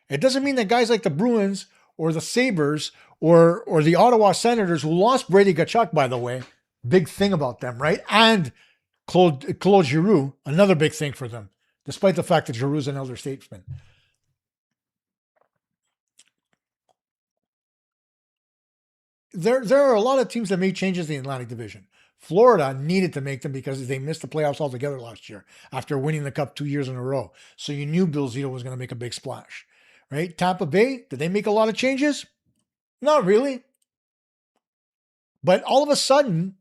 It doesn't mean that guys like the Bruins or the Sabres or the Ottawa Senators, who lost Brady Tkachuk, by the way, big thing about them, right? And Claude Giroux, another big thing for them, despite the fact that Giroux's an elder statesman. There are a lot of teams that made changes in the Atlantic Division. Florida needed to make them because they missed the playoffs altogether last year after winning the Cup 2 years in a row. So you knew Bill Zito was going to make a big splash, right? Tampa Bay, did they make a lot of changes? Not really. But all of a sudden,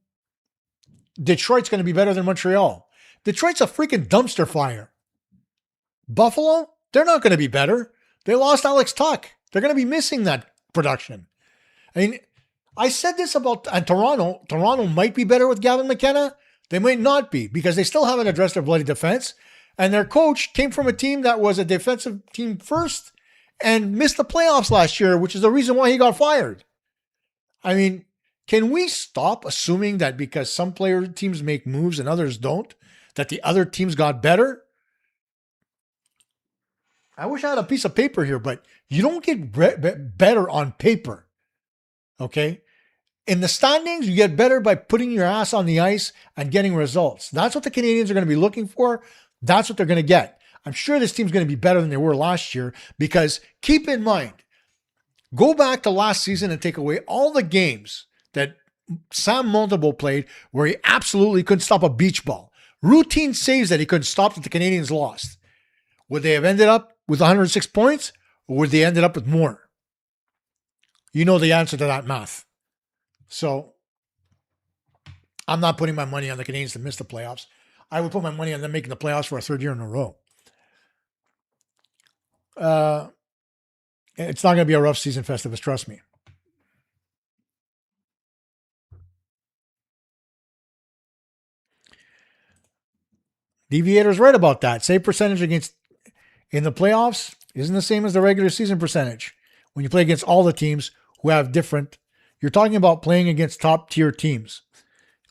Detroit's going to be better than Montreal. Detroit's a freaking dumpster fire. Buffalo, they're not going to be better. They lost Alex Tuck. They're going to be missing that production. I mean, I said this about Toronto. Toronto might be better with Gavin McKenna. They might not be because they still haven't addressed their bloody defense. And their coach came from a team that was a defensive team first and missed the playoffs last year, which is the reason why he got fired. I mean, Can we stop assuming that because some teams make moves and others don't, that the other teams got better? I wish I had a piece of paper here, but you don't get better on paper. Okay? In the standings, you get better by putting your ass on the ice and getting results. That's what the Canadiens are going to be looking for. That's what they're going to get. I'm sure this team's going to be better than they were last year because keep in mind, go back to last season and take away all the games that Sam Montembeault played where he absolutely couldn't stop a beach ball. Routine saves that he couldn't stop that the Canadiens lost. Would they have ended up with 106 points or would they ended up with more? You know the answer to that math. So I'm not putting my money on the Canadiens to miss the playoffs. I would put my money on them making the playoffs for a third year in a row. It's not going to be a rough season, Festivus, trust me. Deviator's right about that. Save percentage against in the playoffs isn't the same as the regular season percentage. When you play against all the teams who have different, you're talking about playing against top tier teams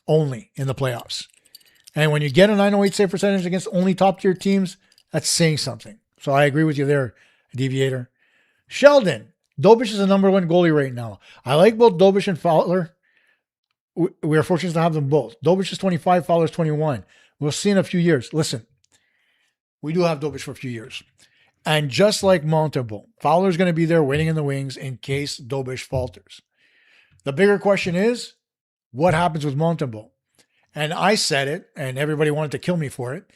only in the playoffs. And when you get a 908 save percentage against only top tier teams, that's saying something. So I agree with you there, Deviator. Sheldon, Dobish is the number one goalie right now. I like both Dobish and Fowler. We are fortunate to have them both. Dobish is 25, Fowler is 21. We'll see in a few years. Listen, we do have Dobish for a few years. And just like Montembeault, Fowler's going to be there waiting in the wings in case Dobish falters. The bigger question is, what happens with Montembeault? And I said it, and everybody wanted to kill me for it.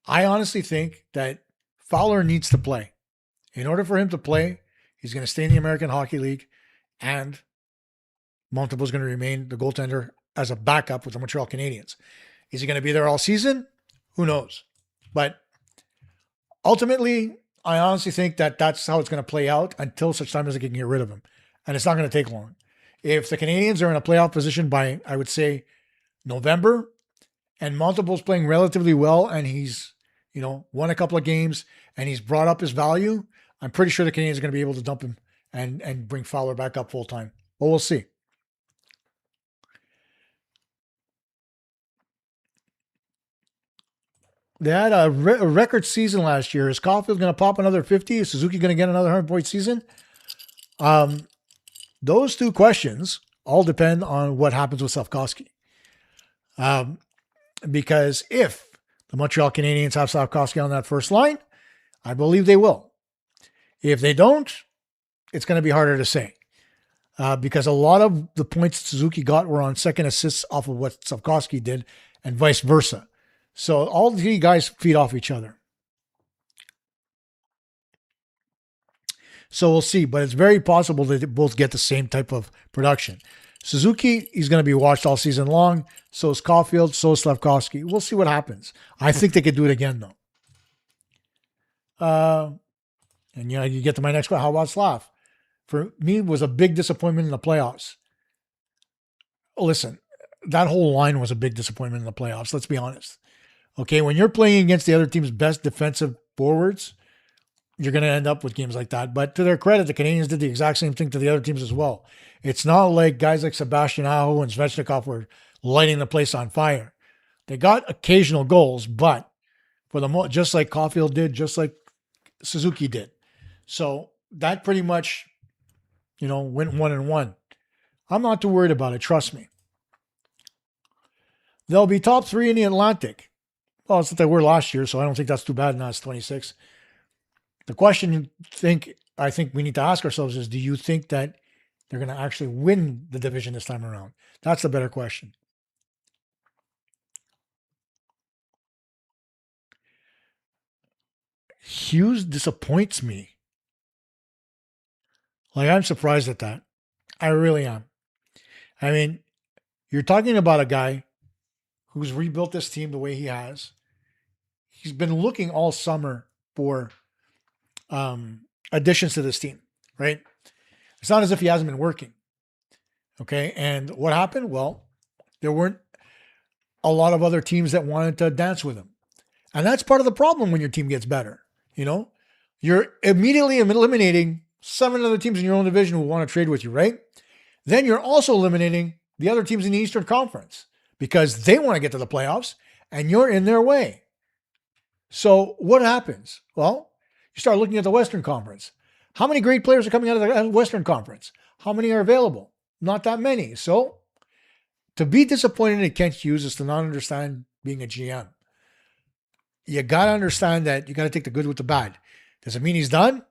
I honestly think that Fowler needs to play. In order for him to play, he's going to stay in the American Hockey League, and Montembeault is going to remain the goaltender as a backup with the Montreal Canadiens. Is he going to be there all season? Who knows? But ultimately, I honestly think that that's how it's going to play out until such time as they can get rid of him. And it's not going to take long. If the Canadiens are in a playoff position by, I would say, November, and Montembeault's playing relatively well, and he's, won a couple of games, and he's brought up his value, I'm pretty sure the Canadiens are going to be able to dump him and bring Fowler back up full time. But we'll see. They had a record season last year. Is Caulfield going to pop another 50? Is Suzuki going to get another 100-point season? Those two questions all depend on what happens with Slafkovsky. Because if the Montreal Canadiens have Slafkovsky on that first line, I believe they will. If they don't, it's going to be harder to say. Because a lot of the points Suzuki got were on second assists off of what Slafkovsky did and vice versa. So all three guys feed off each other. So we'll see, but it's very possible that they both get the same type of production. Suzuki, he's going to be watched all season long. So is Caulfield, so is Slafkovsky. We'll see what happens. I think they could do it again, though. And you get to my next question. How about Slav? For me, it was a big disappointment in the playoffs. Listen, that whole line was a big disappointment in the playoffs. Let's be honest. Okay, when you're playing against the other team's best defensive forwards, you're going to end up with games like that. But to their credit, the Canadiens did the exact same thing to the other teams as well. It's not like guys like Sebastian Aho and Svechnikov were lighting the place on fire. They got occasional goals, but for the just like Caulfield did, just like Suzuki did. So that pretty much, went 1-1. I'm not too worried about it. Trust me. They'll be top 3 in the Atlantic. Well, it's what they were last year, so I don't think that's too bad. Now it's 26. The question I think we need to ask ourselves is, do you think that they're going to actually win the division this time around? That's the better question. Hughes disappoints me. I'm surprised at that. I really am. I mean, you're talking about a guy who's rebuilt this team the way he has. He's been looking all summer for additions to this team, right? It's not as if he hasn't been working. Okay. And what happened? Well, there weren't a lot of other teams that wanted to dance with him. And that's part of the problem when your team gets better. You're immediately eliminating 7 other teams in your own division who want to trade with you, right? Then you're also eliminating the other teams in the Eastern Conference because they want to get to the playoffs and you're in their way. So what happens? Well, you start looking at the Western Conference. How many great players are coming out of the Western Conference? How many are available? Not that many. So to be disappointed in Kent Hughes is to not understand being a GM. You got to understand that you got to take the good with the bad. Does it mean he's done?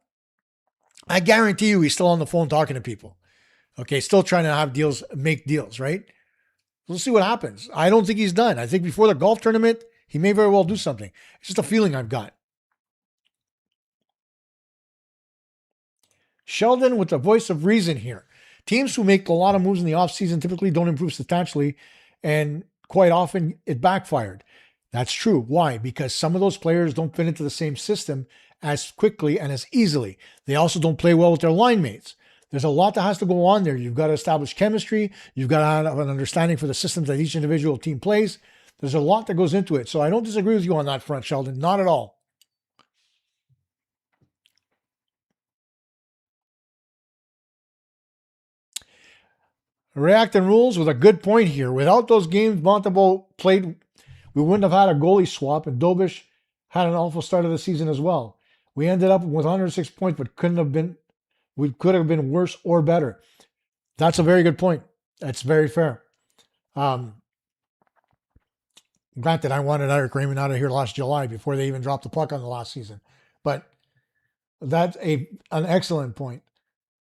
I guarantee you he's still on the phone talking to people. Okay, still trying to have deals, make deals, right? We'll see what happens. I don't think he's done. I think before the golf tournament, he may very well do something. It's just a feeling I've got. Sheldon with the voice of reason here. Teams who make a lot of moves in the offseason typically don't improve substantially, and quite often it backfired. That's true. Why? Because some of those players don't fit into the same system as quickly and as easily. They also don't play well with their line mates. There's a lot that has to go on there. You've got to establish chemistry. You've got to have an understanding for the systems that each individual team plays. There's a lot that goes into it. So I don't disagree with you on that front, Sheldon. Not at all. Reacting rules with a good point here. Without those games Montembeault played, we wouldn't have had a goalie swap, and Dobish had an awful start of the season as well. We ended up with 106 points, but we could have been worse or better. That's a very good point. That's very fair. Granted, I wanted Eric Raymond out of here last July before they even dropped the puck on the last season. But that's an excellent point.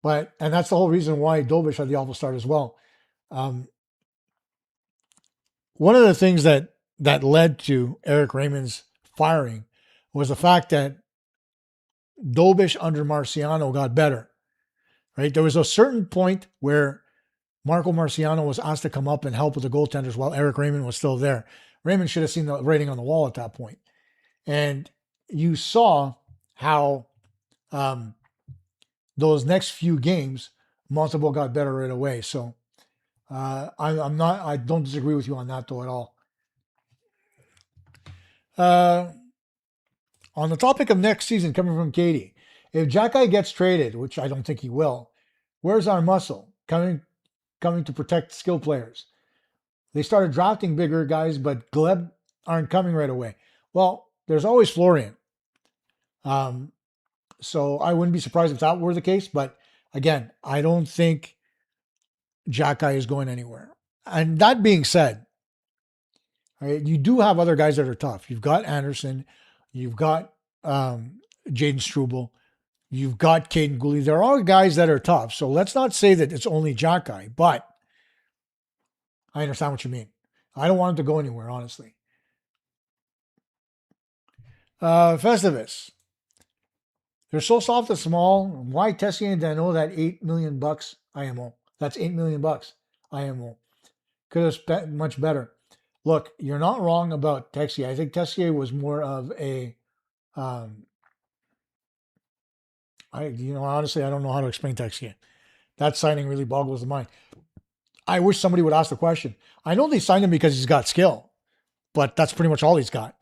And that's the whole reason why Dobish had the awful start as well. One of the things that led to Eric Raymond's firing was the fact that Dobish under Marciano got better, right? There was a certain point where Marco Marciano was asked to come up and help with the goaltenders while Eric Raymond was still there. Raymond should have seen the writing on the wall at that point. And you saw how those next few games, Montembeault got better right away. So I don't disagree with you on that though at all. On the topic of next season coming from Katie, if Jacky gets traded, which I don't think he will, where's our muscle coming to protect skill players? They started drafting bigger guys, but Gleb aren't coming right away. Well, there's always Florian. So I wouldn't be surprised if that were the case. But again, I don't think Jacky is going anywhere. And that being said, right, you do have other guys that are tough. You've got Anderson. You've got Jaden Struble. You've got Caden Gooley. There are guys that are tough. So let's not say that it's only Jacky. But I understand what you mean. I don't want him to go anywhere, honestly. Festivus. They're so soft and small. Why Tessier and Danault that $8 million IMO? That's $8 million IMO. Could have spent much better. Look, you're not wrong about Tessier. I think Tessier was more of a, honestly, I don't know how to explain Tessier. That signing really boggles the mind. I wish somebody would ask the question. I know they signed him because he's got skill, but that's pretty much all he's got.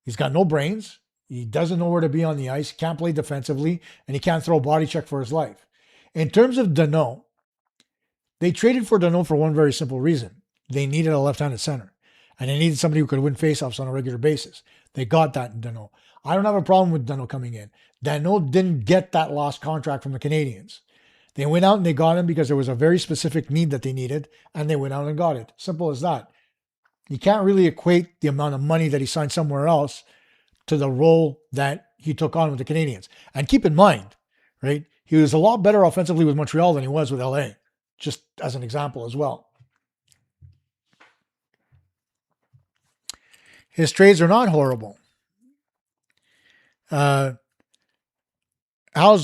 He's got no brains. He doesn't know where to be on the ice. He can't play defensively, and he can't throw a body check for his life. In terms of Danault, they traded for Danault for one very simple reason. They needed a left-handed center, and they needed somebody who could win faceoffs on a regular basis. They got that in Danault. I don't have a problem with Danault coming in. Danault didn't get that lost contract from the Canadiens. They went out and they got him because there was a very specific need that they needed, and they went out and got it. Simple as that. You can't really equate the amount of money that he signed somewhere else to the role that he took on with the Canadiens. And keep in mind, right, he was a lot better offensively with Montreal than he was with LA, just as an example as well. His trades are not horrible. How's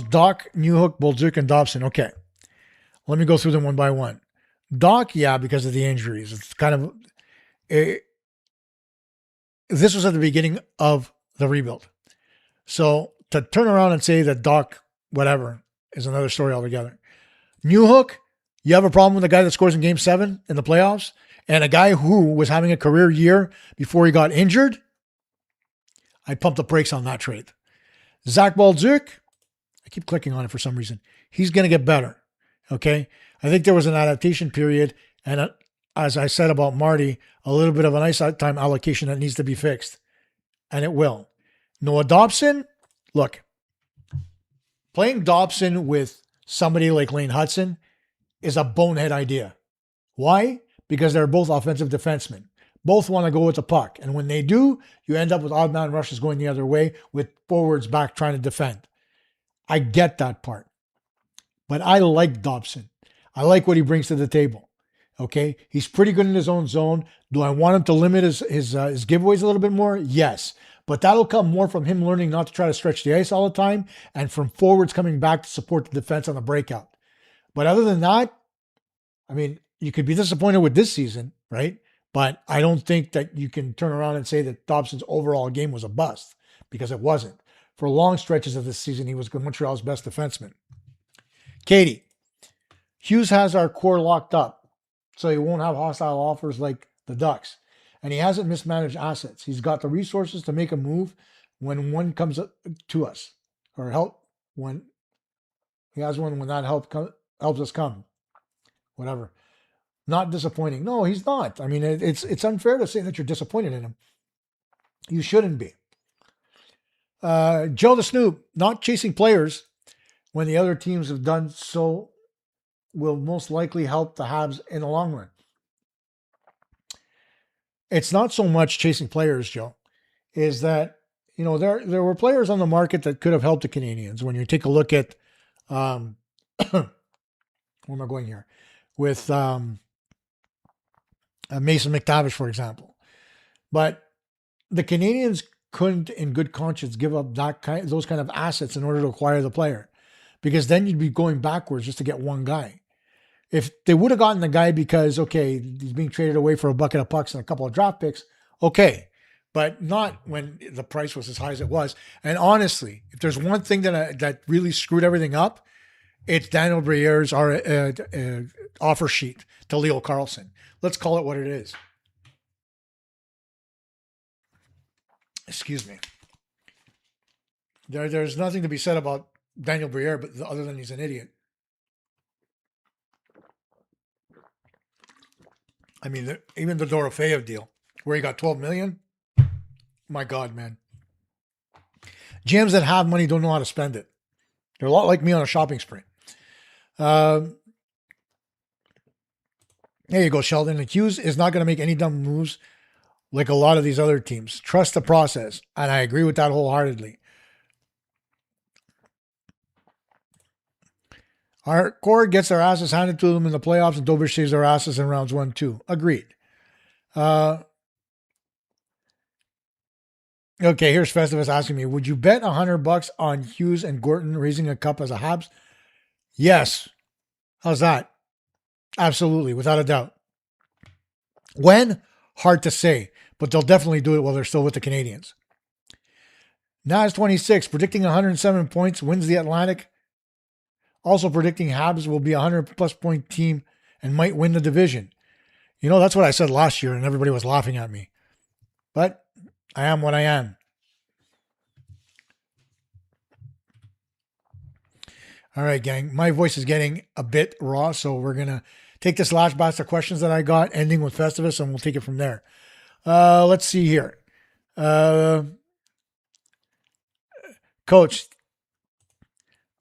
Doc, Newhook, Bolduc, and Dobson? Okay. Let me go through them one by one. Doc, yeah, because of the injuries. It's kind of... this was at the beginning of the rebuild. So to turn around and say that Doc, whatever, is another story altogether. Newhook, you have a problem with a guy that scores in Game 7 in the playoffs and a guy who was having a career year before he got injured? I pumped the brakes on that trade. Zach Bolduc, I keep clicking on it for some reason. He's going to get better. Okay. I think there was an adaptation period, and as I said about Marty, a little bit of an ice time allocation that needs to be fixed. And it will. Noah Dobson, look, playing Dobson with somebody like Lane Hudson is a bonehead idea. Why? Because they're both offensive defensemen. Both want to go with the puck. And when they do, you end up with odd man rushes going the other way with forwards back trying to defend. I get that part. But I like Dobson. I like what he brings to the table. Okay? He's pretty good in his own zone. Do I want him to limit his giveaways a little bit more? Yes. But that'll come more from him learning not to try to stretch the ice all the time and from forwards coming back to support the defense on the breakout. But other than that, I mean, you could be disappointed with this season, right? But I don't think that you can turn around and say that Dobson's overall game was a bust, because it wasn't. For long stretches of this season, he was Montreal's best defenseman. Katie, Hughes has our core locked up, so he won't have hostile offers like the Ducks. And he hasn't mismanaged assets. He's got the resources to make a move when one comes to us, or help when he has one when that helps us come. Whatever. Not disappointing. No, he's not. I mean, it's unfair to say that you're disappointed in him. You shouldn't be. Joe the Snoop, not chasing players when the other teams have done so will most likely help the Habs in the long run. It's not so much chasing players, Joe, is that, you know, there were players on the market that could have helped the Canadiens. When you take a look at, where am I going here? With Mason McTavish, for example. But the Canadiens couldn't, in good conscience, give up those kind of assets in order to acquire the player, because then you'd be going backwards just to get one guy. If they would have gotten the guy because, okay, he's being traded away for a bucket of pucks and a couple of draft picks, okay, but not when the price was as high as it was. And honestly, if there's one thing that really screwed everything up, it's Daniel Briere's offer sheet to Leo Carlson. Let's call it what it is. Excuse me. There's nothing to be said about Daniel Briere, but other than he's an idiot. I mean, even the Dorofeyev deal, where he got $12 million. My God, man. GMs that have money don't know how to spend it. They're a lot like me on a shopping spree. There you go, Sheldon. Hughes is not going to make any dumb moves like a lot of these other teams. Trust the process. And I agree with that wholeheartedly. Our core gets their asses handed to them in the playoffs, and Dober saves their asses in rounds 1-2. Agreed. Okay, here's Festivus asking me, would you bet $100 on Hughes and Gorton raising a cup as a Habs? Yes. How's that? Absolutely, without a doubt. When? Hard to say, but they'll definitely do it while they're still with the Canadiens. Naz26, predicting 107 points, wins the Atlantic. Also predicting Habs will be a 100-plus point team and might win the division. You know, that's what I said last year, and everybody was laughing at me. But I am what I am. All right, gang. My voice is getting a bit raw, so we're going to take this last batch of questions that I got, ending with Festivus, and we'll take it from there. Let's see here. Coach,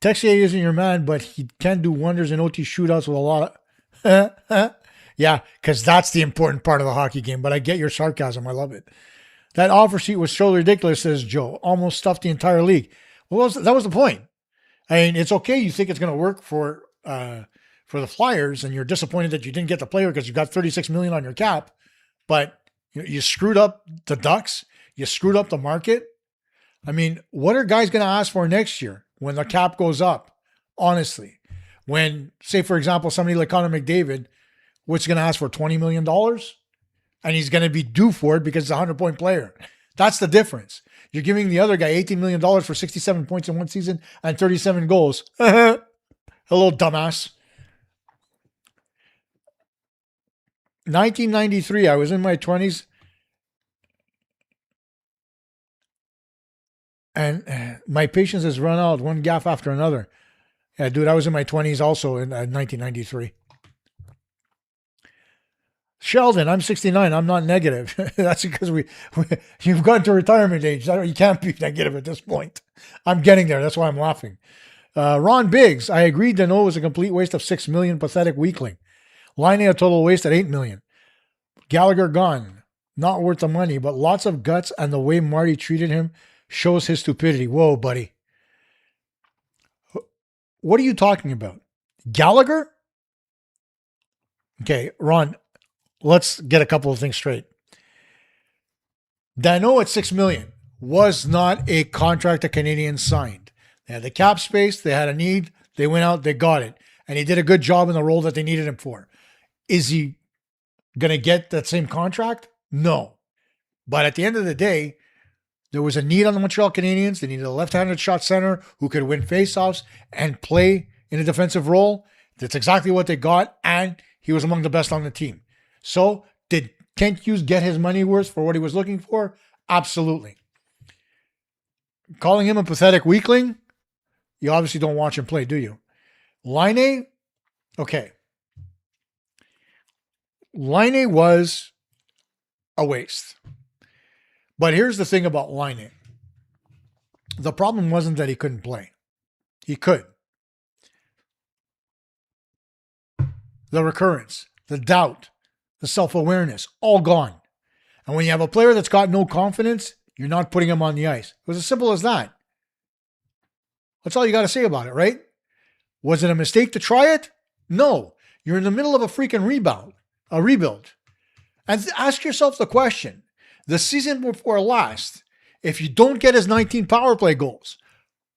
Texier isn't your man, but he can do wonders in OT shootouts with a lot of... Yeah, because that's the important part of the hockey game, but I get your sarcasm. I love it. That offer sheet was so ridiculous, says Joe. Almost stuffed the entire league. Well, that was the point. I mean, it's okay. You think it's going to work for the Flyers, and you're disappointed that you didn't get the player because you got $36 million on your cap, but you screwed up the Ducks. You screwed up the market. I mean, what are guys going to ask for next year when the cap goes up? Honestly, when, say, for example, somebody like Connor McDavid, what's going to ask for $20 million? And he's going to be due for it because he's a 100-point player. That's the difference. You're giving the other guy $18 million for 67 points in one season and 37 goals. A little dumbass. 1993, I was in my 20s. And my patience has run out, one gaff after another. Yeah, dude, I was in my 20s also in 1993. Sheldon, I'm 69. I'm not negative. That's because you've gotten to retirement age. You can't be negative at this point. I'm getting there. That's why I'm laughing. Ron Biggs, I agreed Danault was a complete waste of $6 million, pathetic weakling. Line a total waste at $8 million. Gallagher gone. Not worth the money, but lots of guts, and the way Marty treated him shows his stupidity. Whoa, buddy. What are you talking about? Gallagher? Okay, Ron, let's get a couple of things straight. Danault at $6 million was not a contract the Canadiens signed. They had the cap space. They had a need. They went out. They got it. And he did a good job in the role that they needed him for. Is he going to get that same contract? No. But at the end of the day, there was a need on the Montreal Canadiens. They needed a left-handed shot center who could win faceoffs and play in a defensive role. That's exactly what they got. And he was among the best on the team. So did Kent Hughes get his money worth for what he was looking for? Absolutely. Calling him a pathetic weakling? You obviously don't watch him play, do you? Line, okay. Line was a waste. But here's the thing about Line. The problem wasn't that he couldn't play. He could. The recurrence, the doubt, the self-awareness, all gone. And when you have a player that's got no confidence, you're not putting him on the ice. It was as simple as that. That's all you got to say about it, right? Was it a mistake to try it? No. You're in the middle of a freaking rebuild. And ask yourself the question, the season before last, if you don't get his 19 power play goals,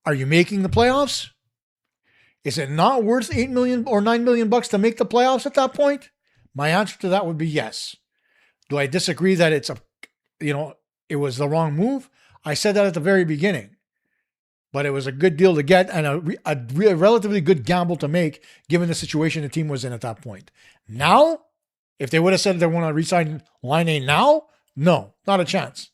are you making the playoffs? Is it not worth $8 million or $9 million bucks to make the playoffs at that point? My answer to that would be yes. Do I disagree that it was the wrong move? I said that at the very beginning. But it was a good deal to get and a relatively good gamble to make given the situation the team was in at that point. Now, if they would have said they want to re-sign Line now, no, not a chance.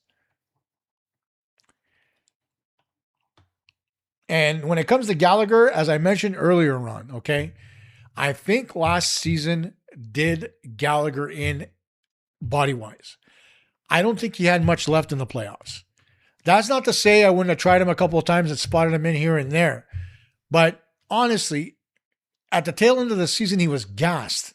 And when it comes to Gallagher, as I mentioned earlier, Ron, okay, I think last season did Gallagher in body-wise. I don't think he had much left in the playoffs. That's not to say I wouldn't have tried him a couple of times and spotted him in here and there. But honestly, at the tail end of the season, he was gassed.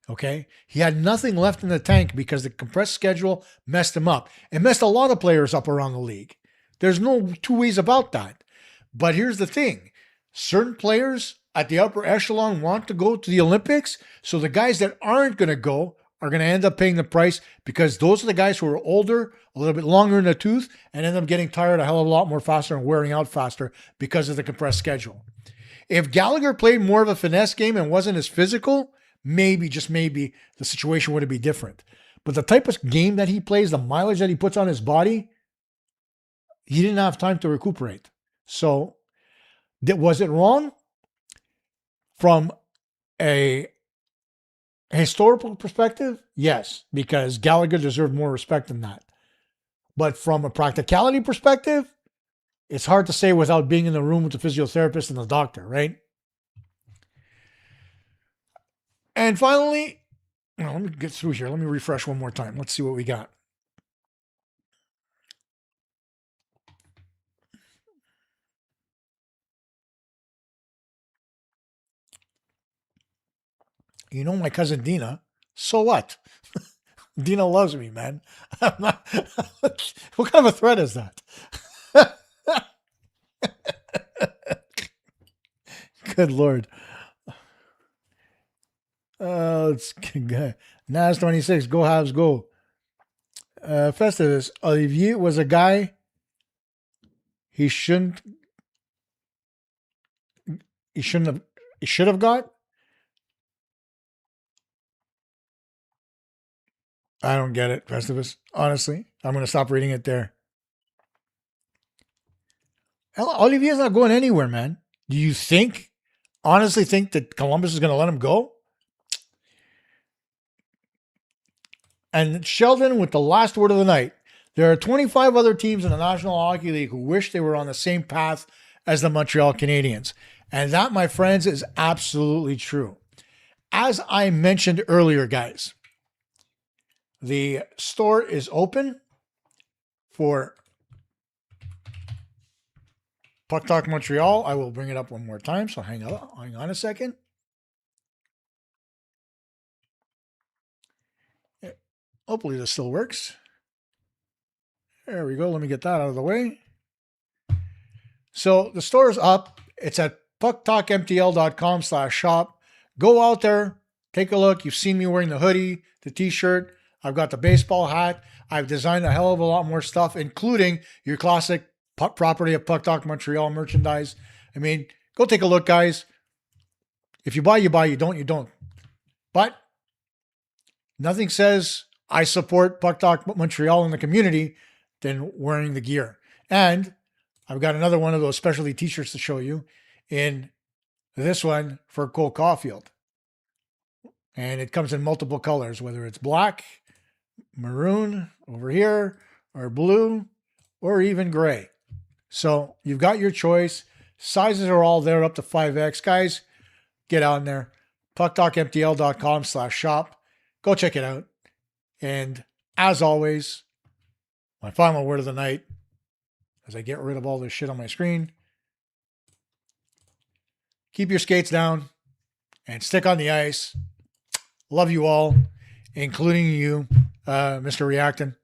Okay? He had nothing left in the tank because the compressed schedule messed him up. It messed a lot of players up around the league. There's no two ways about that. But here's the thing. Certain players at the upper echelon want to go to the Olympics. So the guys that aren't going to go are going to end up paying the price because those are the guys who are older, a little bit longer in the tooth, and end up getting tired a hell of a lot more faster and wearing out faster because of the compressed schedule. If Gallagher played more of a finesse game and wasn't as physical, maybe, just maybe, the situation would be different. But the type of game that he plays, the mileage that he puts on his body, he didn't have time to recuperate. So, was it wrong? From a historical perspective, yes, because Gallagher deserved more respect than that. But from a practicality perspective, it's hard to say without being in the room with the physiotherapist and the doctor, right? And finally, let me get through here. Let me refresh one more time. Let's see what we got. You know my cousin Dina. So what? Dina loves me, man. I'm not, what kind of a threat is that? Good Lord. Let's go. Nas 26, go Habs, go. Festivus, Olivier was a guy he should have got. I don't get it, Festivus. Honestly, I'm going to stop reading it there. Olivier's not going anywhere, man. Do you honestly think that Columbus is going to let him go? And Sheldon with the last word of the night. There are 25 other teams in the National Hockey League who wish they were on the same path as the Montreal Canadiens. And that, my friends, is absolutely true. As I mentioned earlier, guys, The store is open for PuckTalk Montreal. I will bring it up one more time, so hang on a second. Hopefully this still works. There we go. Let me get that out of the way. So the store is up. It's at pucktalkmtl.com/shop. Go out there, take a look. You've seen me wearing the hoodie, the t-shirt. I've got the baseball hat. I've designed a hell of a lot more stuff, including your classic Puck property of PuckTalk Montreal merchandise. I mean, go take a look, guys. If you buy, you buy. You don't, you don't. But nothing says I support PuckTalk Montreal in the community than wearing the gear. And I've got another one of those specialty t-shirts to show you in this one for Cole Caulfield. And it comes in multiple colors, whether it's black, maroon over here, or blue, or even gray. So you've got your choice. Sizes are all there up to 5X. Guys, get on there. PuckTalkMTL.com/shop. Go check it out. And as always, my final word of the night, as I get rid of all this shit on my screen, keep your skates down and stick on the ice. Love you all, including you, Mr. Reactant.